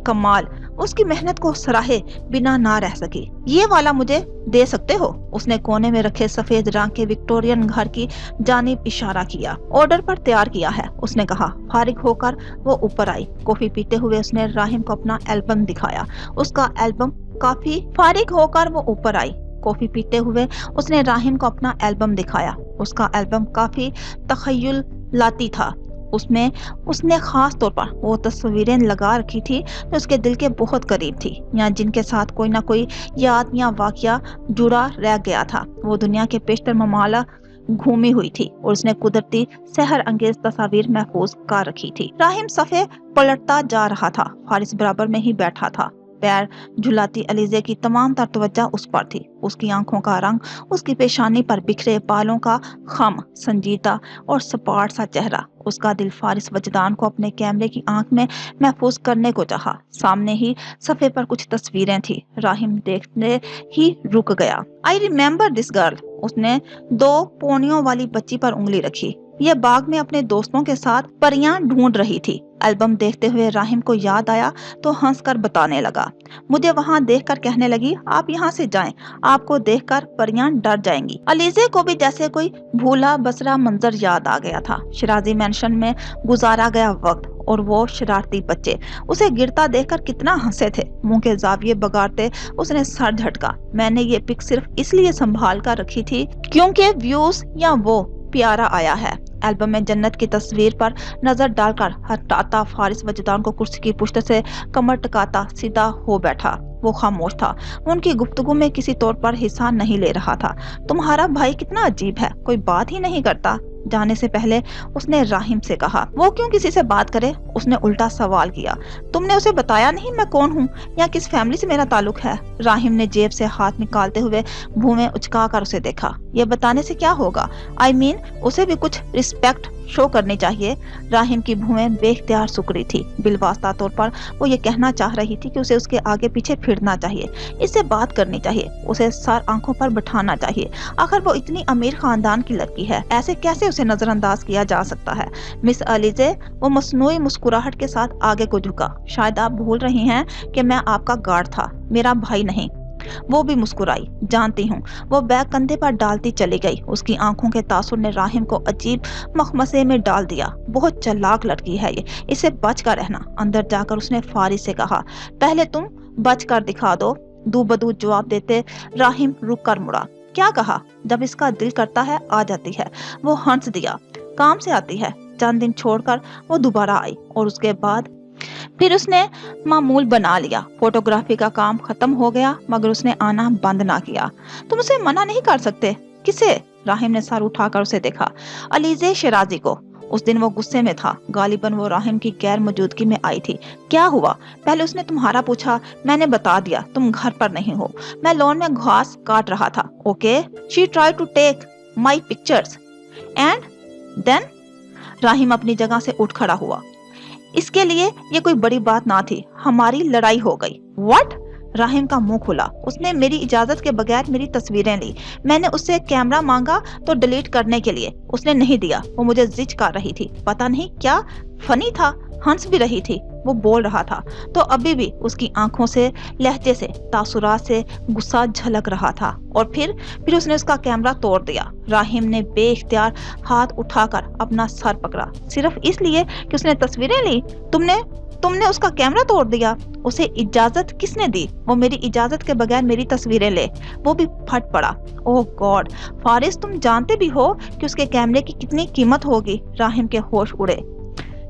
A: کمال، اس کی محنت کو سراہے بنا نہ رہ سکی۔ یہ والا مجھے دے سکتے ہو؟ اس نے کونے میں رکھے سفید رنگ کے وکٹورین گھر کی جانب اشارہ کیا۔ آرڈر پر تیار کیا ہے، اس نے کہا۔ فارغ ہو کر وہ اوپر آئی۔ کافی پیتے ہوئے اس نے راہم کو اپنا البم دکھایا۔ اس کا البم کافی فارغ ہو کر وہ اوپر آئی۔ کافی پیتے ہوئے اس نے راہم کو اپنا البم دکھایا۔ اس کا البم کافی تخیل لاتی تھا۔ اس میں اس نے خاص طور پر وہ تصویریں لگا رکھی تھی جو اس کے دل کے بہت قریب تھی، یا جن کے ساتھ کوئی نہ کوئی یاد یا واقعہ جڑا رہ گیا تھا۔ وہ دنیا کے بیشتر ممالک گھومی ہوئی تھی اور اس نے قدرتی سحر انگیز تصاویر محفوظ کر رکھی تھی۔ راہم صفحے پلٹتا جا رہا تھا۔ فارس برابر میں ہی بیٹھا تھا، پیر جھلاتی علیزے کی تمام تر توجہ اس پر تھی۔ اس کی آنکھوں کا رنگ، اس کی پیشانی پر بکھرے بالوں کا خم، سنجیدہ اور سپاٹ سا چہرہ۔ اس کا دل فارس وجدان کو اپنے کیمرے کی آنکھ میں محفوظ کرنے کو چاہا۔ سامنے ہی صفحے پر کچھ تصویریں تھی۔ راہم دیکھتے ہی رک گیا۔ I remember this girl. اس نے 2 پونیوں والی بچی پر انگلی رکھی۔ یہ باغ میں اپنے دوستوں کے ساتھ پریاں ڈھونڈ رہی تھی۔ البم دیکھتے ہوئے راہم کو یاد آیا تو ہنس کر بتانے لگا۔ مجھے وہاں دیکھ کر کہنے لگی، آپ یہاں سے جائیں، آپ کو دیکھ کر پریاں ڈر جائیں گی۔ علیزے کو بھی جیسے کوئی بھولا بسرا منظر یاد آ گیا تھا۔ شرازی مینشن میں گزارا گیا وقت اور وہ شرارتی بچے اسے گرتا دیکھ کر کتنا ہنسے تھے۔ منہ کے زاویے بگاڑتے اس نے سر جھٹکا۔ میں نے یہ پک صرف اس لیے سنبھال کر رکھی تھی کیونکہ ویوز یا وہ پیارا آیا ہے۔ البم میں جنت کی تصویر پر نظر ڈال کر ہٹاتا فارس وجدان کو کرسی کی پشت سے کمر ٹکاتا سیدھا ہو بیٹھا۔ وہ خاموش تھا، ان کی گفتگو میں کسی طور پر حصہ نہیں لے رہا تھا۔ تمہارا بھائی کتنا عجیب ہے، کوئی بات ہی نہیں کرتا۔ جانے سے پہلے اس نے راہم سے کہا۔ وہ کیوں کسی سے بات کرے؟ اس نے الٹا سوال کیا۔ تم نے اسے بتایا نہیں میں کون ہوں یا کس فیملی سے میرا تعلق ہے؟ راہم نے جیب سے ہاتھ نکالتے ہوئے بھویں اچکا کر اسے دیکھا۔ یہ بتانے سے کیا ہوگا؟ اسے بھی کچھ رسپیکٹ شو کرنی چاہیے۔ راہم کی بھویں بے اختیار سکڑی تھی۔ بالواسطہ طور پر وہ یہ کہنا چاہ رہی تھی کہ اسے اس کے آگے پیچھے پھرنا چاہیے، اس سے بات کرنی چاہیے، اسے سر آنکھوں پر بٹھانا چاہیے۔ آخر وہ اتنی امیر خاندان کی لڑکی ہے، ایسے کیسے اسے نظر انداز کیا جا سکتا ہے؟ مس علیزے، وہ مصنوعی مسکراہٹ کے ساتھ آگے کو جھکا۔ شاید آپ بھول رہی ہیں کہ میں آپ کا گارڈ تھا، میرا بھائی نہیں۔ وہ بھی مسکرائی۔ جانتی ہوں۔ وہ بیگ کندھے پر ڈالتی چلی گئی۔ اس کی آنکھوں کے تاثر نے راہم کو عجیب مخمصے میں ڈال دیا۔ بہت چلاک لڑکی ہے یہ، اسے بچ کر رہنا۔ اندر جا کر اس نے فارس سے کہا، پہلے تم بچ کر دکھا دو بدو جواب دیتے راہم رک کر مڑا۔ کیا کہا؟ جب اس کا دل کرتا ہے آ جاتی ہے۔ وہ ہنس دیا۔ کام سے آتی ہے۔ چند دن چھوڑ کر وہ دوبارہ آئی اور اس کے بعد फिर उसने मामूल बना लिया। फोटोग्राफी का काम खत्म हो गया मगर उसने आना बंद ना किया। तुम उसे मना नहीं कर सकते। किसे? राहिम ने सर उठाकर उसे देखा। अलीजे शिराजी को। उस दिन वो गुस्से में था। गालिबन वो राहिम की गैर मौजूदगी में आई थी। क्या हुआ? पहले उसने तुम्हारा पूछा, मैंने बता दिया तुम घर पर नहीं हो। मैं लॉन में घास काट रहा था। Okay, she try to take my pictures and then. Rahim अपनी जगह से उठ खड़ा हुआ। इसके लिए ये कोई बड़ी बात ना थी। हमारी लड़ाई हो गई। व्हाट? राहिम का मुंह खुला। उसने मेरी इजाजत के बगैर मेरी तस्वीरें ली। मैंने उससे कैमरा मांगा तो डिलीट करने के लिए, उसने नहीं दिया। वो मुझे जिच कर रही थी। पता नहीं क्या फनी था, हंस भी रही थी। वो बोल रहा था तो अभी भी उसकी आंखों से, लहजे से, तासुरात से गुस्सा झलक रहा था। और फिर उसने उसका कैमरा तोड़ दिया। राहिम ने बेइख्तियार हाथ उठाकर अपना सर पकड़ा। सिर्फ इसलिए कि उसने तस्वीरें ली? तुमने उसका कैमरा तोड़ दिया? उसे इजाजत किसने दी? वो मेरी इजाजत के बगैर मेरी तस्वीरें ले। वो भी फट पड़ा। ओह गॉड फारिस, तुम जानते भी हो कि उसके कैमरे की कितनी कीमत होगी? राहिम के होश उड़े।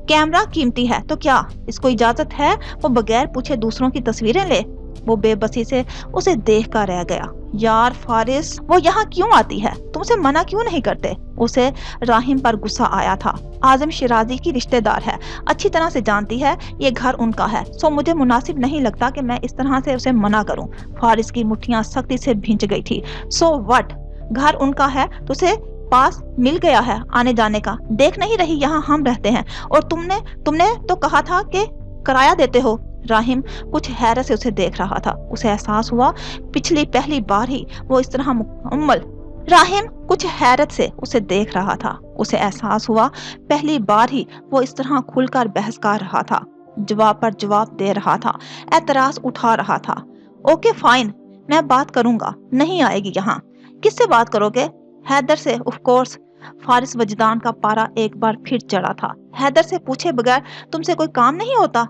A: कैमरा कीमती है तो क्या इसको इजाजत है वो बगैर पूछे दूसरों की तस्वीरें ले? वो बेबसी से उसे देख कर रह गया। यार फारिस, वो यहाँ क्यों आती है? तुम उसे मना क्यों नहीं करते? उसे राहिम पर गुस्सा आया था। आजम शिराजी की रिश्तेदार है, अच्छी तरह से जानती है ये घर उनका है। सो मुझे मुनासिब नहीं लगता कि मैं इस तरह से उसे मना करूं। फारिस की मुट्ठियां सख्ती से भींच गई थी। So what? घर उनका है तो उसे पास मिल गया है आने जाने का। देख नहीं रही यहाँ हम रहते हैं और तुमने तो कहा था कि किराया देते हो। राहिम कुछ हैरत से उसे देख रहा था। उसे एहसास हुआ पहली बार ही वो इस तरह मुकम्मल। राहिम कुछ हैरत से उसे देख रहा था। उसे एहसास हुआ पहली बार ही वो इस तरह खुलकर बहस कर रहा था, जवाब पर जवाब दे रहा था, एतराज उठा रहा था। ओके फाइन, मैं बात करूंगा। नहीं आएगी यहाँ? किससे बात करोगे? हैदर से ऑफ कोर्स। फारिस वजदान का पारा एक बार फिर चढ़ा था। हैदर से पूछे बगैर तुमसे कोई काम नहीं होता?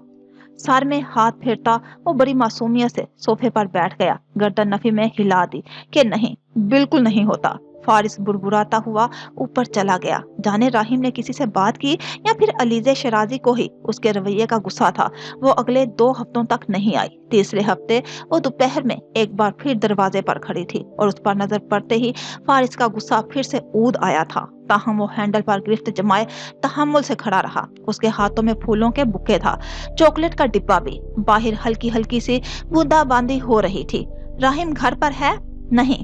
A: सर में हाथ फेरता वो बड़ी मासूमियत से सोफे पर बैठ गया। गर्दन नफी में हिला दी कि नहीं, बिल्कुल नहीं होता। फारिस बुरबुराता हुआ ऊपर चला गया। जाने राहिम ने किसी से बात की या फिर अलीजे शराजी को ही उसके रवैये का गुस्सा था। वो अगले 2 हफ्तों तक नहीं आई। तीसरे हफ्ते वो दोपहर में एक बार फिर दरवाजे पर खड़ी थी और उस पर नजर पड़ते ही फारिस का गुस्सा फिर से ऊद आया था। ताहम वो हैंडल पर गिरफ्त जमाए तहम्मुल से खड़ा रहा। उसके हाथों में फूलों के बुक्के था, चॉकलेट का डिब्बा भी। बाहर हल्की हल्की सी बूंदाबांदी हो रही थी। राहिम घर पर है? नहीं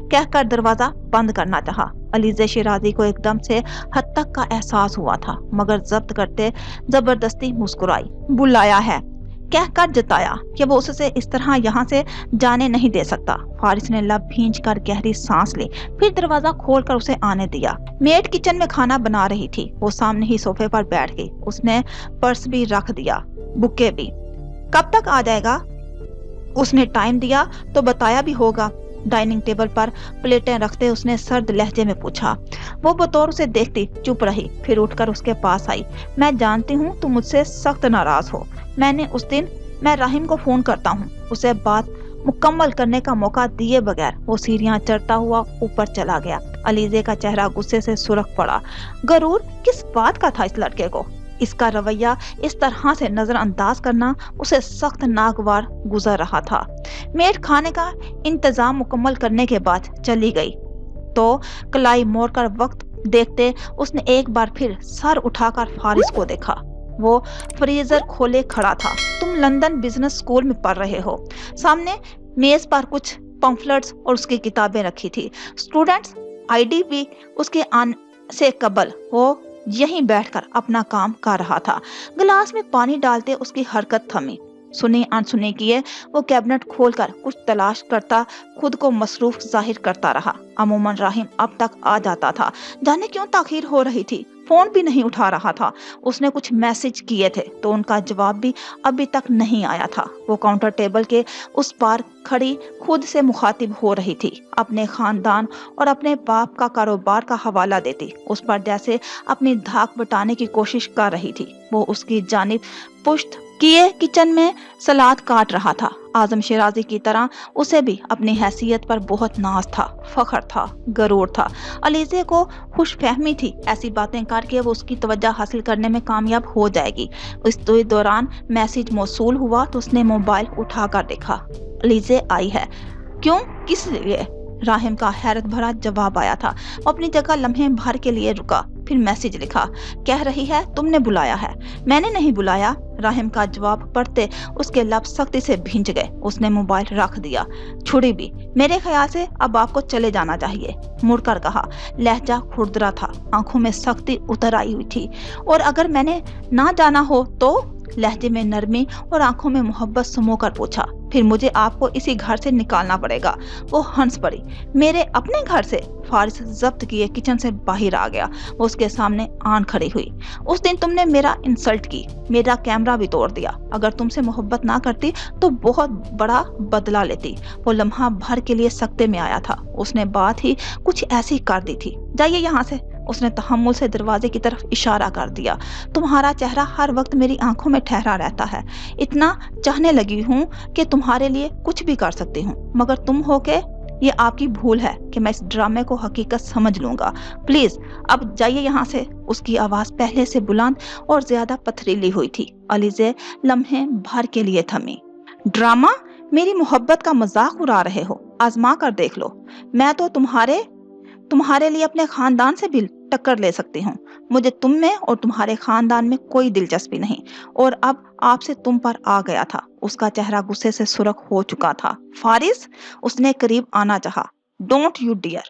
A: कहकर दरवाजा बंद करना चाहा। अलीजे शिराजी को एकदम से हद तक का एहसास हुआ था मगर जब्त करते जबरदस्ती मुस्कुराई। बुलाया है कहकर जताया कि वो उससे इस तरह यहाँ से जाने नहीं दे सकता। फारिस ने लब भींच कर गहरी सांस ली, फिर दरवाजा खोलकर उसे आने दिया। मेड किचन में खाना बना रही थी। वो सामने ही सोफे पर बैठ गई। उसने पर्स भी रख दिया, बुके भी। कब तक आ जाएगा? उसने टाइम दिया तो बताया भी होगा। डाइनिंग टेबल पर प्लेटें रखते उसने सर्द लहजे में पूछा। वो बतौर उसे देखती चुप रही, फिर उठकर उसके पास आई। मैं जानती हूँ तुम मुझसे सख्त नाराज हो। मैं राहिम को फोन करता हूँ। उसे बात मुकम्मल करने का मौका दिए बगैर वो सीढ़ियां चढ़ता हुआ ऊपर चला गया। अलीजे का चेहरा गुस्से से सुर्ख पड़ा। गरूर किस बात का था इस लड़के को? इसका रवैया इस तरह से नजरअंदाज करना उसे सख्त नागवार गुजर रहा था। मेड खाने का इंतजाम मुकम्मल करने के बाद चली गई तो कलाई मोड़कर वक्त देखते उसने एक बार फिर सर उठाकर फारिस को देखा। वो फ्रीजर खोले खड़ा था। तुम लंदन बिजनेस स्कूल में पढ़ रहे हो। सामने मेज पर कुछ पंफलेट्स और उसकी किताबें रखी थी। स्टूडेंट्स आईडी भी उसके आने से कबल वो यहीं बैठकर अपना काम कर रहा था। गिलास में पानी डालते उसकी हरकत थमी। सुनी अनसुनी किए वो कैबिनेट खोलकर कुछ तलाश करता खुद को मसरूफ जाहिर करता रहा। अमूमन राहिम अब तक आ जाता था। जाने क्यों ताखीर हो रही थी? फोन भी नहीं उठा रहा था। उसने कुछ मैसेज किए थे तो उनका जवाब भी अभी तक नहीं आया था। वो काउंटर टेबल के उस पार खड़ी खुद से मुखातिब हो रही थी। अपने खानदान और अपने बाप का कारोबार का हवाला देती। उस पर जैसे अपनी धाक बटाने की कोशिश कर रही थी। वो उसकी जानिब पुश्त किए किचन में सलाद काट रहा था। आजम शिराजी की तरह उसे भी अपनी हैसियत पर बहुत नाज था, फख्र था, गरूर था। अलीज़े को खुशफहमी थी ऐसी बातें करके वो उसकी तवज्जो हासिल करने में कामयाब हो जाएगी। इस दौरान मैसेज मौसूल हुआ तो उसने मोबाइल उठा कर देखा। अलीज़े आई है। क्यों, किस लिए? राहिम का हैरत भरा जवाब आया था। वो अपनी जगह लम्हे भर के लिए रुका, फिर मैसेज लिखा। कह रही है तुमने बुलाया है। मैंने नहीं बुलाया। राहिम का जवाब पढ़ते उसके लब सख्ती से भींच गए। उसने मोबाइल रख दिया, छुड़ी भी। मेरे ख्याल से अब आपको चले जाना चाहिए, मुड़कर कहा। लहजा खुरदरा था, आंखों में सख्ती उतर आई हुई थी। और अगर मैंने ना जाना हो तो? लहजे में नरमी और आंखों में मोहब्बत समोकर पूछा। फिर मुझे आपको इसी घर से निकालना पड़ेगा। वो हंस पड़ी। मेरे अपने घर से? फारिस जब्त किए किचन से बाहर आ गया। वो उसके सामने आन खड़ी हुई। उस दिन तुमने मेरा इंसल्ट की, मेरा कैमरा भी तोड़ दिया। अगर तुमसे मोहब्बत ना करती तो बहुत बड़ा बदला लेती। वो लम्हा भर के लिए सख्ते में आया था। उसने बात ही कुछ ऐसी कर दी थी। जाइए यहाँ से। उसने तहम्मुल से दरवाजे की तरफ इशारा कर दिया। तुम्हारा चेहरा हर वक्त मेरी आंखों में ठहरा रहता है। इतना चाहने लगी हूँ कि तुम्हारे लिए कुछ भी कर सकती हूँ, मगर तुम हो के ये आपकी भूल है कि मैं इस ड्रामे को हकीकत समझ लूंगा। प्लीज अब जाइए यहाँ से। उसकी आवाज पहले से बुलंद और ज्यादा पथरीली हुई थी। अलीज़े लम्हे भर के लिए थमी। ड्रामा? मेरी मोहब्बत का मजाक उड़ा रहे हो? आजमा कर देख लो। मैं तो तुम्हारे लिए अपने खानदान से भी टक्कर ले सकती हूँ। मुझे तुम में और तुम्हारे खानदान में कोई दिलचस्पी नहीं। और अब आपसे तुम पर आ गया था। उसका चेहरा गुस्से से सुर्ख हो चुका था। फारिस? उसने करीब आना चाहा। Don't you dear.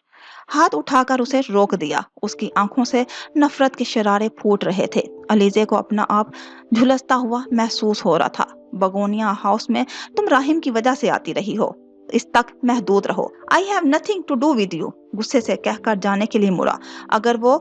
A: हाथ उठाकर उसे रोक दिया। उसकी आंखों से नफरत के शरारे फूट रहे थे। अलीज़े को अपना आप झुलसता हुआ महसूस हो रहा था। बगोनिया हाउस में तुम राहिम की वजह से आती रही हो, इस तक महदूद रहो। I have nothing to do with you. गुस्से से कहकर जाने के लिए मुड़ा। अगर वो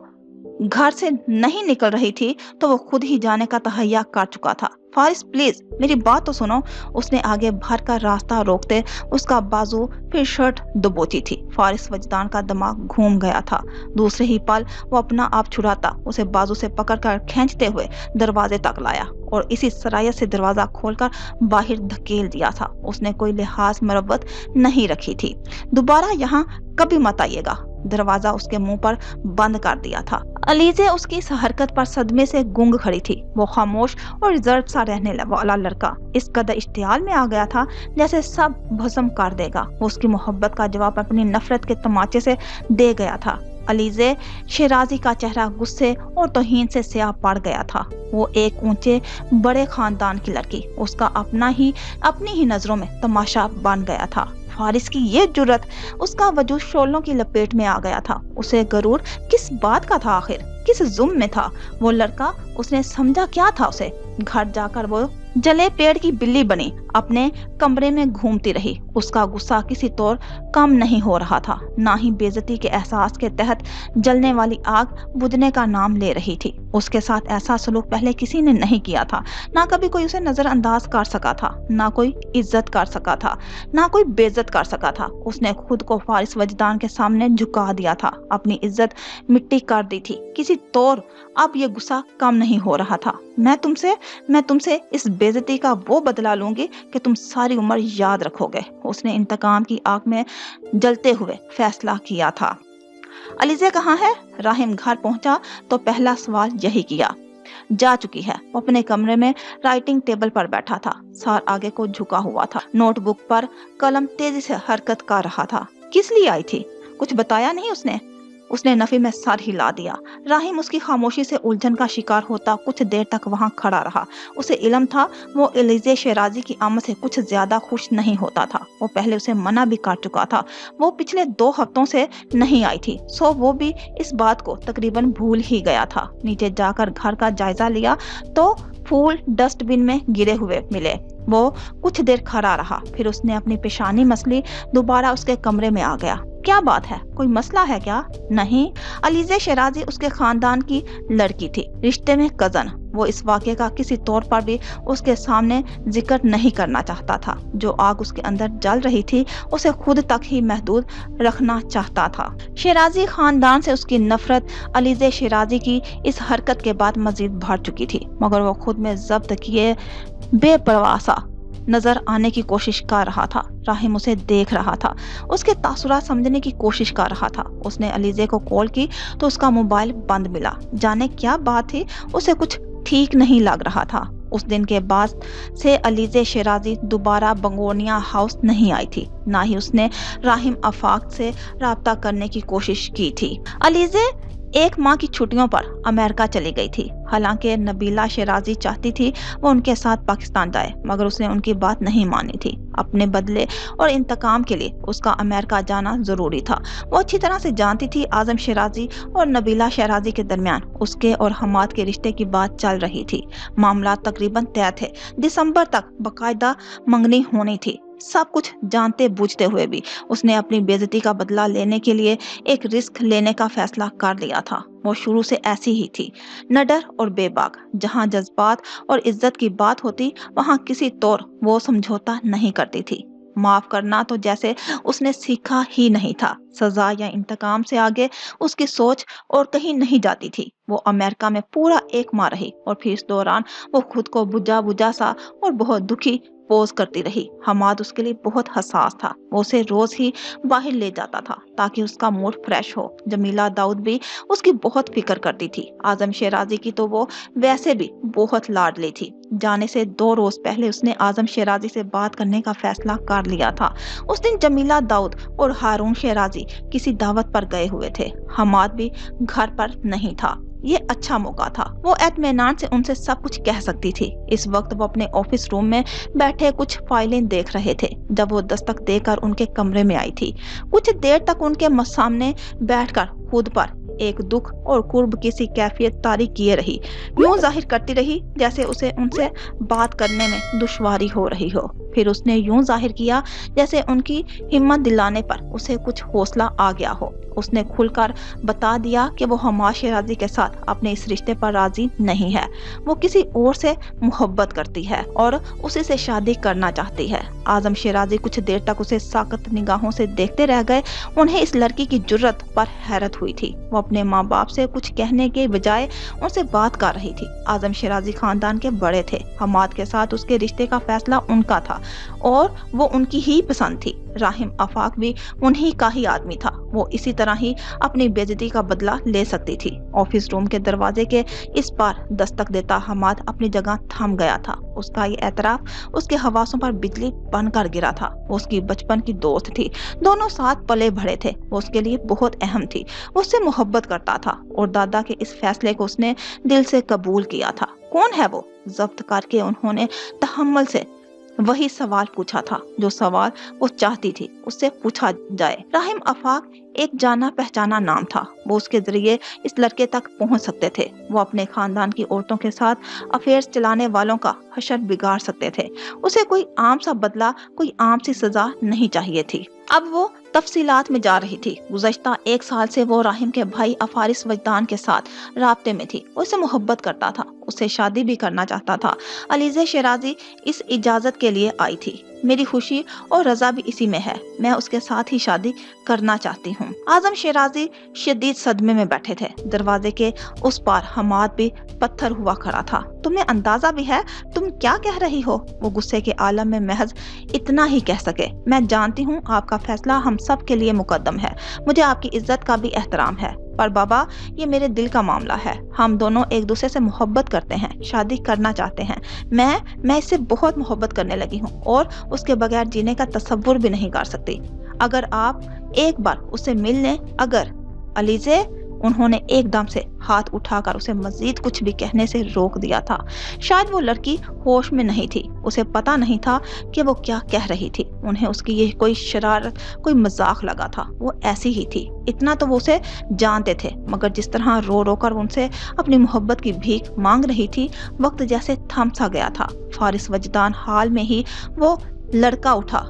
A: घर से नहीं निकल रही थी तो वो खुद ही जाने का तहैया कर चुका था। फारिस प्लीज मेरी बात तो सुनो। उसने आगे भर कर रास्ता रोकते उसका बाजू फिर शर्ट दबोची थी। फारिस वजदान का दिमाग घूम गया था। दूसरे ही पल वो अपना आप छुड़ाता उसे बाजू से पकड़कर खींचते हुए दरवाजे तक लाया और इसी सरायत से दरवाजा खोलकर बाहर धकेल दिया था। उसने कोई लिहाज मरम्मत नहीं रखी थी। दोबारा यहाँ कभी मत आइएगा। दरवाजा उसके मुंह पर बंद कर दिया था। अलीज़े उसकी इस हरकत पर सदमे से गूंग खड़ी थी। वो खामोश और रिजर्व सा रहने वाला लड़का इस कदर इश्तियाल में आ गया था जैसे सब भस्म कर देगा। वो उसकी मोहब्बत का जवाब अपनी नफरत के तमाचे से दे गया था। अलीज़े शिराजी का चेहरा गुस्से और तौहीन से स्याह पड़ गया था। वो एक ऊंचे बड़े खानदान की लड़की उसका अपनी ही नजरों में तमाशा बन गया था। फारिस की ये जुर्रत! उसका वजूद शोलों की लपेट में आ गया था। उसे गरूर किस बात का था आखिर? किस जुल्म में था वो लड़का? उसने समझा क्या था उसे? घर जाकर वो जले पेड़ की बिल्ली बनी अपने कमरे में घूमती रही। उसका गुस्सा किसी तौर कम नहीं हो रहा था, ना ही बेइज्जती के एहसास के तहत जलने वाली आग बुझने का नाम ले रही थी। उसके साथ ऐसा सलूक पहले किसी ने नहीं किया था। ना कभी कोई उसे नजरअंदाज कर सका था, ना कोई इज्जत कर सका था, ना कोई बेइज्जत कर सका था। उसने खुद को फारिस वजदान के सामने झुका दिया था, अपनी इज्जत मिट्टी कर दी थी किसी तौर। अब ये गुस्सा कम नहीं हो रहा था। मैं तुमसे इस बेइज्जती का वो बदला लूंगी कि तुम सारी उम्र याद रखोगे। उसने इंतकाम की आग में जलते हुए फैसला किया था। अलीज़े कहाँ है? राहिम घर पहुंचा तो पहला सवाल यही किया। जा चुकी है। वो अपने कमरे में राइटिंग टेबल पर बैठा था, सर आगे को झुका हुआ था। नोटबुक पर कलम तेजी से हरकत कर रहा था। किस लिए आई थी? कुछ बताया नहीं उसने नफी में सर हिला दिया। राहिम उसकी खामोशी से उलझन का शिकार होता कुछ देर तक वहां खड़ा रहा। उसे इल्म था वो अलीज़े शिराजी की आमद से कुछ ज्यादा खुश नहीं होता था। वो पहले उसे मना भी कर चुका था। वो पिछले 2 हफ्तों से नहीं आई थी, सो वो भी इस बात को तकरीबन भूल ही गया था। नीचे जाकर घर का जायजा लिया तो फूल डस्टबिन में गिरे हुए मिले। वो कुछ देर खड़ा रहा, फिर उसने अपनी पेशानी मसली, दोबारा उसके कमरे में आ गया। क्या बात है? कोई मसला है क्या? नहीं। अलीज़े शिराजी उसके खानदान की लड़की थी, रिश्ते में कजन। वो इस वाक़े का किसी तौर पर भी उसके सामने जिक्र नहीं करना चाहता था। जो आग उसके अंदर जल रही थी उसे खुद तक ही महदूद रखना चाहता था। शिराजी खानदान से उसकी नफरत अलीज़े शिराजी की इस हरकत के बाद मजीद बढ़ चुकी थी, मगर वो खुद में जब्त किए बेपरवाह सा नजर आने की कोशिश कर रहा था। राहिम उसे देख रहा था, उसके तासुरात समझने की कोशिश कर रहा था। उसने अलीजे को कॉल की तो उसका मोबाइल बंद मिला। जाने क्या बात थी, उसे कुछ ठीक नहीं लग रहा था। उस दिन के बाद से अलीजे शिराजी दोबारा बंगोनिया हाउस नहीं आई थी, ना ही उसने राहिम आफाक से राब्ता करने की कोशिश की थी। अलीजे एक माह की छुट्टियों पर अमेरिका चली गई थी। हालांकि नबीला शिराजी चाहती थी वो उनके साथ पाकिस्तान जाए, मगर उसने उनकी बात नहीं मानी थी। अपने बदले और इंतकाम के लिए उसका अमेरिका जाना जरूरी था। वो अच्छी तरह से जानती थी आजम शिराजी और नबीला शिराजी के दरमियान उसके और हमाद के रिश्ते की बात चल रही थी। मामला तकरीबन तय थे। दिसंबर तक बाकायदा मंगनी होनी थी। सब कुछ जानते बूझते हुए भी उसने अपनी बेइज्जती का बदला लेने के लिए एक रिस्क लेने का फैसला कर लिया था। वो शुरू से ऐसी ही थी, निडर और बेबाक। जहां जज्बात और इज्जत की बात होती, वहां किसी तौर वो समझौता नहीं करती थी। माफ करना तो जैसे उसने सीखा ही नहीं था। सजा या इंतकाम से आगे उसकी सोच और कहीं नहीं जाती थी। वो अमेरिका में पूरा एक माह रही और फिर इस दौरान वो खुद को बुझा बुझा सा और बहुत दुखी पोज करती रही। हमाद उसके लिए बहुत हसास था। वो उसे रोज ही बाहर ले जाता था ताकि उसका मूड फ्रेश हो। जमीला दाऊद भी उसकी बहुत फिक्र करती थी। आजम शिराजी की तो वो वैसे भी बहुत लाडली थी। जाने से 2 रोज पहले उसने आजम शिराजी से बात करने का फैसला कर लिया था। उस दिन जमीला दाऊद और हारून शिराजी किसी दावत पर गए हुए थे। हमाद भी घर पर नहीं था। ये अच्छा मौका था। वो इत्मीनान से उनसे सब कुछ कह सकती थी। इस वक्त वो अपने ऑफिस रूम में बैठे कुछ फाइलें देख रहे थे जब वो दस्तक देकर उनके कमरे में आई थी। कुछ देर तक उनके सामने बैठकर खुद पर एक दुख और कुर्ब की सी कैफियत तारी किए रही। यूं जाहिर करती रही जैसे उसे उनसे बात करने में दुश्वारी हो रही हो। फिर उसने यूं जाहिर किया जैसे उनकी हिम्मत दिलाने पर उसे कुछ हौसला आ गया हो। उसने खुलकर बता दिया कि वो हमाद शिराजी के साथ अपने इस रिश्ते पर राजी नहीं है। वो किसी और से मोहब्बत करती है और उसी से शादी करना चाहती है। आजम शिराजी कुछ देर तक उसे साकत निगाहों से देखते रह गए। उन्हें इस लड़की की जुर्रत पर हैरत हुई थी। वो अपने माँ बाप से कुछ कहने के बजाय उनसे बात कर रही थी। आजम शिराजी खानदान के बड़े थे। हमाद के साथ उसके रिश्ते का फैसला उनका था और वो उनकी ही पसंद थी। राहिम आफाक भी उन्हीं का ही आदमी था। वो इसी तरह ही अपनी बेइज्जती का बदला ले सकती थी। ऑफिस रूम के दरवाजे के इस पार दस्तक देता हमाद अपनी जगह थम गया था। उसका ये एतराफ उसके हवासों पर बिजली बनकर गिरा था। वो उसकी बचपन की दोस्त थी। दोनों साथ पले बढ़े थे। वो उसके लिए बहुत अहम थी। वो उससे मोहब्बत करता था और दादा के इस फैसले को उसने दिल से कबूल किया था। कौन है वो? जब्त करके उन्होंने तहम्मुल से वही सवाल पूछा था जो सवाल वो चाहती थी उससे पूछा जाए। राहिम आफाक एक जाना पहचाना नाम था। वो उसके जरिए इस लड़के तक पहुंच सकते थे। वो अपने खानदान की औरतों के साथ अफेयर्स चलाने वालों का हशर बिगाड़ सकते थे। उसे कोई आम सा बदला, कोई आम सी सजा नहीं चाहिए थी। अब वो तफसीलात में जा रही थी। गुज़श्ता 1 साल से वो राहिम के भाई अफारिस वजदान के साथ राब्ते में थी। वो उससे मोहब्बत करता था, उससे शादी भी करना चाहता था। अलीजे शिराजी इस इजाजत के लिए आई थी। मेरी खुशी और रजा भी इसी में है। मैं उसके साथ ही शादी करना चाहती हूँ। आजम शिराजी शदीद सदमे में बैठे थे। दरवाजे के उस पार हमाद भी पत्थर हुआ खड़ा था। तुम्हें अंदाजा भी है तुम क्या कह रही हो? वो गुस्से के आलम में महज इतना ही कह सके। मैं जानती हूँ आपका फैसला हम सब के लिए मुकद्दम है। मुझे आपकी इज्जत का भी एहतराम है, पर बाबा ये मेरे दिल का मामला है। हम दोनों एक दूसरे से मोहब्बत करते हैं, शादी करना चाहते हैं। मैं इससे बहुत मोहब्बत करने लगी हूँ और उसके बगैर जीने का तसव्वुर भी नहीं कर सकती। अगर आप एक बार उससे मिल लें, अगर अलीजे। उन्होंने एकदम से हाथ उठाकर उसे मजीद कुछ भी कहने से रोक दिया था। शायद वो लड़की होश में नहीं थी। उसे पता नहीं था कि वो क्या कह रही थी। उन्हें उसकी ये कोई शरारत, कोई मजाक लगा था। वो ऐसी ही थी, इतना तो वो उसे जानते थे। मगर जिस तरह रो रो कर उनसे अपनी मोहब्बत की भीख मांग रही थी, वक्त जैसे थम सा गया था। फारिस वजदान हाल में ही वो लड़का उठा,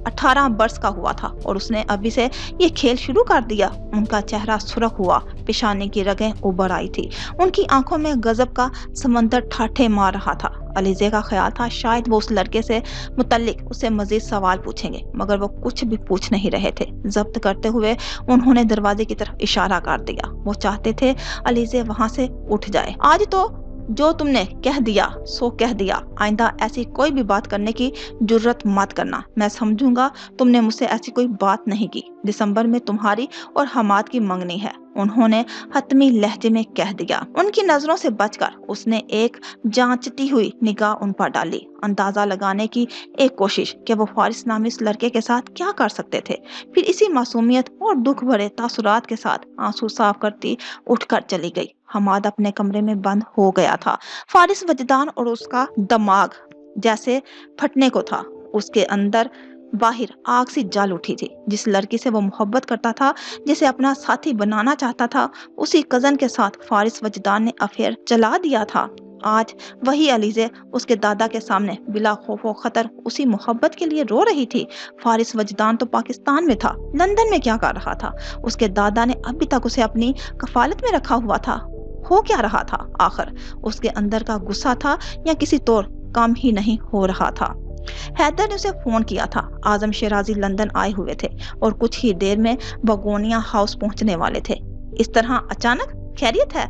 A: 18 वर्ष का हुआ था और उसने अभी से ये खेल शुरू कर दिया। उनका चेहरा सुर्ख हुआ, पेशानी की रगें उभर आई थी। उनकी आंखों में गजब का समंदर ठाठे मार रहा था। अलीजे का ख्याल था शायद वो उस लड़के से मुतल्लिक उससे मजीद सवाल पूछेंगे, मगर वो कुछ भी पूछ नहीं रहे थे। जब्त करते हुए उन्होंने दरवाजे की तरफ इशारा कर दिया। वो चाहते थे अलीजे वहां से उठ जाए। आज तो जो तुमने कह दिया सो कह दिया, आइंदा ऐसी कोई भी बात करने की जुर्रत मत करना। मैं समझूंगा तुमने मुझसे ऐसी कोई बात नहीं की। दिसंबर में तुम्हारी और हमाद की मंगनी है, उन्होंने हतमी लहजे में कह दिया। उनकी नजरों से बचकर उसने एक जांचती हुई निगाह उन पर डाली, अंदाजा लगाने की एक कोशिश कि वो फारिस नामी इस लड़के के साथ क्या कर सकते थे। फिर इसी मासूमियत और दुख भरे तासुरात के साथ आंसू साफ करती उठकर चली गई। हमाद अपने कमरे में बंद हो गया था। फारिस वजदान और उसका दिमाग जैसे फटने को था। उसके अंदर बाहर आग सी जल उठी थी। जिस लड़की से वो मोहब्बत करता था, जिसे अपना साथी बनाना चाहता था, उसी कजन के साथ फारिस वजदान ने अफेयर चला दिया था। आज वही अलीजे उसके दादा के सामने बिला खौफ व खतर उसी मोहब्बत के लिए रो रही थी। फारिस वजदान तो पाकिस्तान में था, लंदन में क्या कर रहा था? उसके दादा ने अभी तक उसे अपनी कफालत में रखा हुआ था। हो क्या रहा था आखिर? उसके अंदर का गुस्सा था या किसी तौर कम ही नहीं हो रहा था। हैदर ने उसे फोन किया था। आजम शिराजी लंदन आए हुए थे और कुछ ही देर में बगोनिया हाउस पहुंचने वाले थे। इस तरह अचानक? खैरियत है?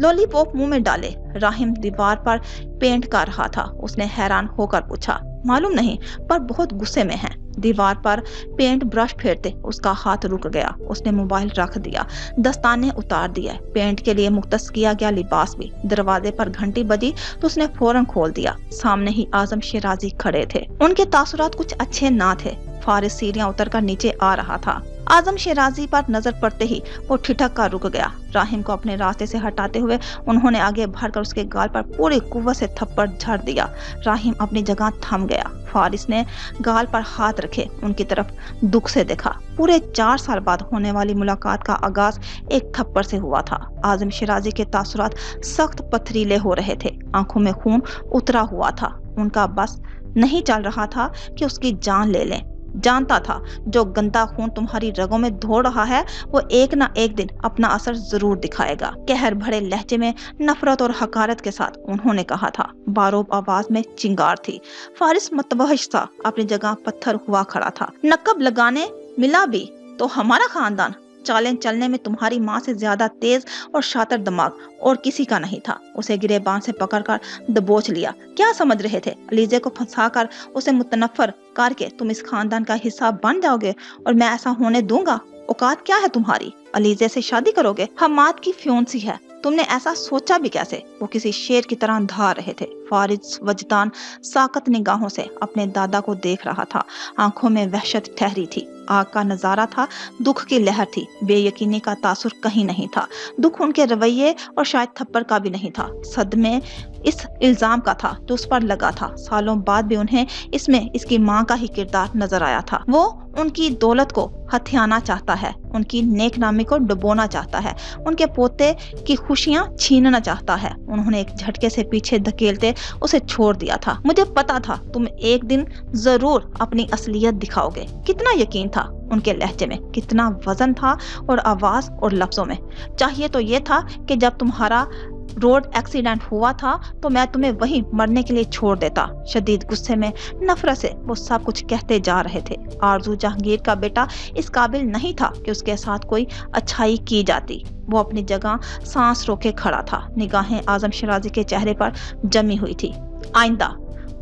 A: लॉलीपॉप मुंह में डाले राहिम दीवार पर पेंट कर रहा था। उसने हैरान होकर पूछा, मालूम नहीं, पर बहुत गुस्से में है। दीवार पर पेंट ब्रश फेरते उसका हाथ रुक गया। उसने मोबाइल रख दिया, दस्ताने उतार दिया, पेंट के लिए मुख्तस किया गया लिबास भी। दरवाजे पर घंटी बजी तो उसने फौरन खोल दिया। सामने ही आजम शिराजी खड़े थे। उनके तासुरात कुछ अच्छे ना थे। फारिस सीढ़ियां उतरकर नीचे आ रहा था। आजम शिराजी पर नजर पड़ते ही वो ठिठक कर रुक गया। राहिम को अपने रास्ते से हटाते हुए उन्होंने आगे बढ़कर उसके गाल पर पूरी कुव्वत से थप्पड़ झड़ दिया। राहिम अपनी जगह थम गया। फारिस ने गाल पर हाथ रखे उनकी तरफ दुख से देखा। पूरे 4 साल बाद होने वाली मुलाकात का आगाज एक थप्पड़ से हुआ था। आजम शिराजी के तासुरात सख्त पथरीले हो रहे थे, आंखों में खून उतरा हुआ था। उनका बस नहीं चल रहा था कि उसकी जान ले लें। जानता था जो गंदा खून तुम्हारी रगों में दौड़ रहा है वो एक ना एक दिन अपना असर जरूर दिखाएगा। कहर भरे लहजे में नफरत और हकारत के साथ उन्होंने कहा था। बारोब आवाज में चिंगार थी। फारिस मतवहश था, अपनी जगह पत्थर हुआ खड़ा था। नकब लगाने मिला भी तो हमारा खानदान। चालें चलने में तुम्हारी माँ से ज्यादा तेज और शातिर दिमाग और किसी का नहीं था। उसे गिरेबान से पकड़कर दबोच लिया। क्या समझ रहे थे अलीजे को फंसाकर उसे मुतनफर करके तुम इस खानदान का हिस्सा बन जाओगे और मैं ऐसा होने दूंगा? औकात क्या है तुम्हारी? अलीजे से शादी करोगे? हमाद की फ्योंसी है, तुमने ऐसा सोचा भी कैसे? वो किसी शेर की तरह धार रहे थे। फारिस वजदान साकत निगाहों से अपने दादा को देख रहा था। आंखों में वहशत ठहरी थी। आग का नजारा था, दुख की लहर थी। बेयकीनी का तासुर कहीं नहीं था। दुख उनके रवैये और शायद थप्पड़ का भी नहीं था, सदमे इस इल्जाम का था जो उस पर लगा था। सालों बाद भी उन्हें इसमें इसकी माँ का ही किरदार नजर आया था। वो उनकी दौलत को हथियाना चाहता है, उनकी नेक नामी को डुबोना चाहता है, उनके पोते की खुशियां छीनना चाहता है। उन्होंने एक झटके से पीछे धकेलते उसे छोड़ दिया था। मुझे पता था तुम एक दिन जरूर अपनी असलियत दिखाओगे। कितना यकीन था उनके लहजे में, कितना वजन था और आवाज और लफ्जों में। चाहिए तो ये था कि जब तुम्हारा रोड एक्सीडेंट हुआ था तो मैं तुम्हें वहीं मरने के लिए छोड़ देता। शदीद गुस्से में, नफरत से वो सब कुछ कहते जा रहे थे। आरजू जहांगीर का बेटा इस काबिल नहीं था कि उसके साथ कोई अच्छाई की जाती। वो अपनी जगह सांस रोके खड़ा था। निगाहें आजम शिराजी के चेहरे पर जमी हुई थी। आइंदा,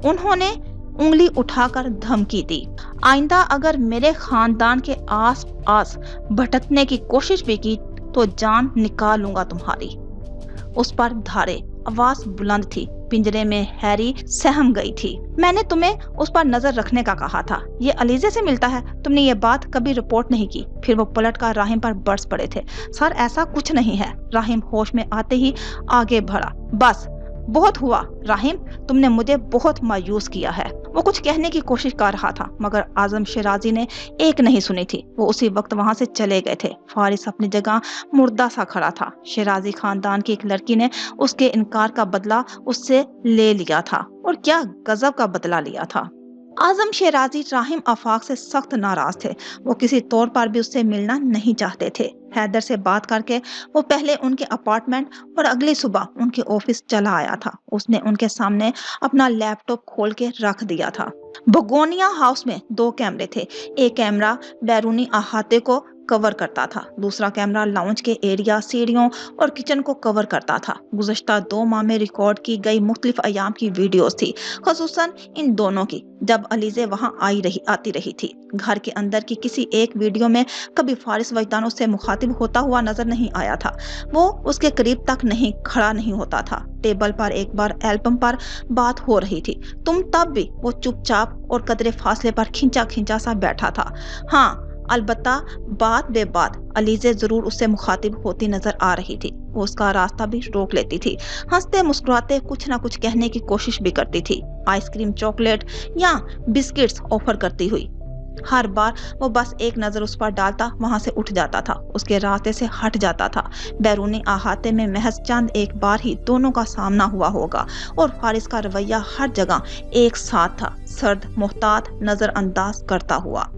A: उन्होंने उंगली उठाकर धमकी दी, आइंदा अगर मेरे खानदान के आस पास भटकने की कोशिश भी की तो जान निकाल लूंगा तुम्हारी। उस पर धारे। आवाज बुलंद थी। पिंजरे में हैरी सहम गई थी। मैंने तुम्हें उस पर नजर रखने का कहा था। ये अलीजे से मिलता है, तुमने ये बात कभी रिपोर्ट नहीं की। फिर वो पलट कर राहिम पर बरस पड़े थे। सर ऐसा कुछ नहीं है। राहिम होश में आते ही आगे बढ़ा। बस बहुत हुआ राहिम, तुमने मुझे बहुत मायूस किया है। वो कुछ कहने की कोशिश कर रहा था मगर आजम शिराजी ने एक नहीं सुनी थी। वो उसी वक्त वहां से चले गए थे। फारिस अपनी जगह मुर्दा सा खड़ा था। शिराजी खानदान की एक लड़की ने उसके इनकार का बदला उससे ले लिया था और क्या गजब का बदला लिया था। आजम शिराजी राहिम आफाक से सख्त नाराज थे। वो किसी तौर पर भी उससे मिलना नहीं चाहते थे। हैदर से बात करके वो पहले उनके अपार्टमेंट और अगली सुबह उनके ऑफिस चला आया था। उसने उनके सामने अपना लैपटॉप खोल के रख दिया था। बगोनिया हाउस में 2 कैमरे थे। एक कैमरा बैरूनी अहाते को कवर करता था, दूसरा कैमरा लाउंज के एरिया, सीढ़ियों और किचन को कवर करता था। गुज़श्ता 2 माह में रिकॉर्ड की गई मुख्तलिफ अयाम की वीडियोस थी, ख़ुसूसन इन दोनों की, जब अलीज़े वहाँ आती रही थी। घर के अंदर की किसी एक वीडियो में कभी फारिस वजदान उससे मुखातिब होता हुआ नजर नहीं आया था। वो उसके करीब तक खड़ा नहीं होता था। टेबल पर एक बार एल्बम पर बात हो रही थी, तुम तब भी वो चुपचाप और कदरे फासले पर खिंचा सा बैठा था। हाँ, अलबत्ता बात बे बात अलीज़े जरूर उससे मुखातिब होती नजर आ रही थी। वो उसका रास्ता भी रोक लेती थी, हंसते मुस्कुराते कुछ ना कुछ कहने की कोशिश भी करती थी, आइसक्रीम, चॉकलेट या बिस्किट्स ऑफर करती हुई। हर बार वो बस एक नजर उस पर डालता, वहां से उठ जाता था, उसके रास्ते से हट जाता था। बैरूनी अहाते में महज चंद एक बार ही दोनों का सामना हुआ होगा और फारिस का रवैया हर जगह एक साथ था, सर्द, मोहतात, नजरअंदाज करता हुआ।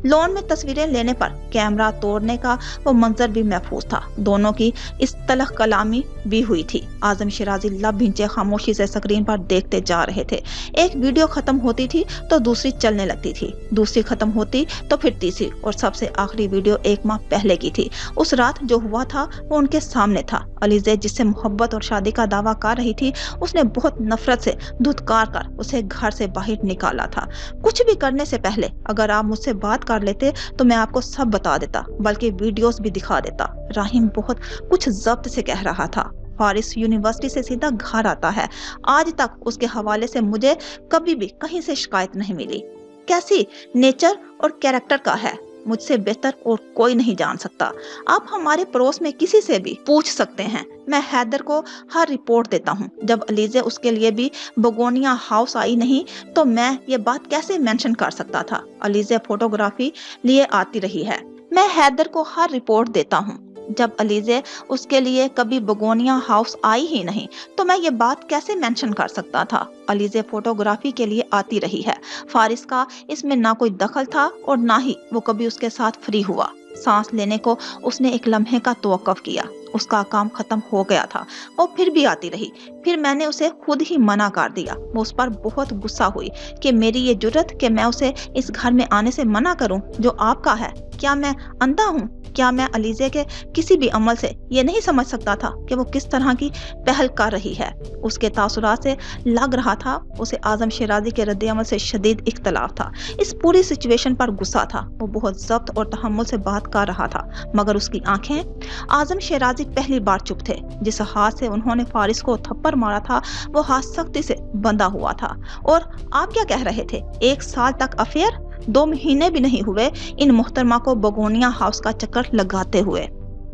A: लॉन में तस्वीरें लेने पर कैमरा तोड़ने का वो मंजर भी महफूज था। दोनों की इस तलख कलामी भी हुई थी। आजम शिराजी लब भिंचे खामोशी से स्क्रीन पर देखते जा रहे थे। एक वीडियो खत्म होती थी तो दूसरी चलने लगती थी, दूसरी खत्म होती तो फिर तीसरी, और सबसे आखिरी वीडियो 1 माह पहले की थी। उस रात जो हुआ था वो उनके सामने था। अलीज़े जिससे मोहब्बत और शादी का दावा कर रही थी, उसने बहुत नफरत से धुतकार कर उसे घर से बाहर निकाला था। कुछ भी करने से पहले अगर आप मुझसे बात कर लेते तो मैं आपको सब बता देता, बल्कि वीडियोस भी दिखा देता। राहिम बहुत कुछ जब्त से कह रहा था। फारिस यूनिवर्सिटी से सीधा घर आता है। आज तक उसके हवाले से मुझे कभी भी कहीं से शिकायत नहीं मिली। कैसी नेचर और कैरेक्टर का है, मुझसे बेहतर और कोई नहीं जान सकता। आप हमारे पड़ोस में किसी से भी पूछ सकते हैं। मैं हैदर को हर रिपोर्ट देता हूँ। जब अलीज़े उसके लिए भी बगोनिया हाउस आई नहीं तो मैं ये बात कैसे मेंशन कर सकता था। अलीज़े फोटोग्राफी लिए आती रही है। मैं हैदर को हर रिपोर्ट देता हूँ। जब अलीज़े उसके लिए कभी बगोनिया हाउस आई ही नहीं तो मैं ये बात कैसे मेंशन कर सकता था। अलीज़े फोटोग्राफी के लिए आती रही है। फारिस का इसमें ना कोई दखल था और ना ही वो कभी उसके साथ फ्री हुआ। सांस लेने को उसने एक लम्हे का तवक्कुफ किया। उसका काम खत्म हो गया था। वो फिर भी आती रही। फिर मैंने उसे खुद ही मना कर दिया। वो उस पर बहुत गुस्सा हुई कि मेरी ये जुर्रत कि मैं उसे इस घर में आने से मना करूं जो आपका है। क्या मैं अंधा हूँ? क्या मैं अलीज़े के किसी भी अमल से ये नहीं समझ सकता था कि वो किस तरह की पहल कर रही है? उसके तासुरात से लग रहा था उसे आजम शिराजी के रद्द अमल से शदीद इख्तलाफ था। इस पूरी सिचुएशन पर गुस्सा था। वो बहुत ज़ब्त और तहम्मुल से बात कर रहा था, मगर उसकी आंखें। आजम शिराजी पहली बार चुप थे। जिस हाथ से उन्होंने फारिस को थप्पड़ मारा था वो हाथ सख्ती से बंधा हुआ था। और आप क्या कह रहे थे? 1 साल तक अफेयर? 2 महीने भी नहीं हुए इन मोहतरमा को बगोनिया हाउस का चक्कर लगाते हुए,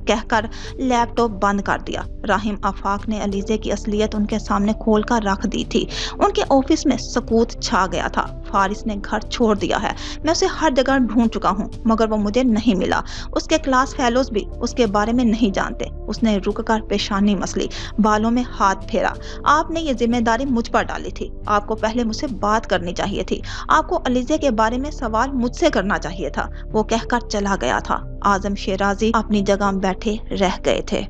A: कहकर लैपटॉप बंद कर दिया। राहिम आफाक ने अलीज़े की असलियत उनके सामने खोल कर रख दी थी। उनके ऑफिस में सकूत छा गया था। फारिस ने घर छोड़ दिया है। मैं उसे हर जगह ढूंढ चुका हूँ, मगर वो मुझे नहीं मिला। उसके क्लास फेलोज भी उसके बारे में नहीं जानते। उसने रुक कर पेशानी मसली, बालों में हाथ फेरा। आपने ये जिम्मेदारी मुझ पर डाली थी। आपको पहले मुझसे बात करनी चाहिए थी। आपको अलीज़े के बारे में सवाल मुझसे करना चाहिए था। वो कहकर चला गया था। आजम शिराजी अपनी जगह बैठे रह गए थे।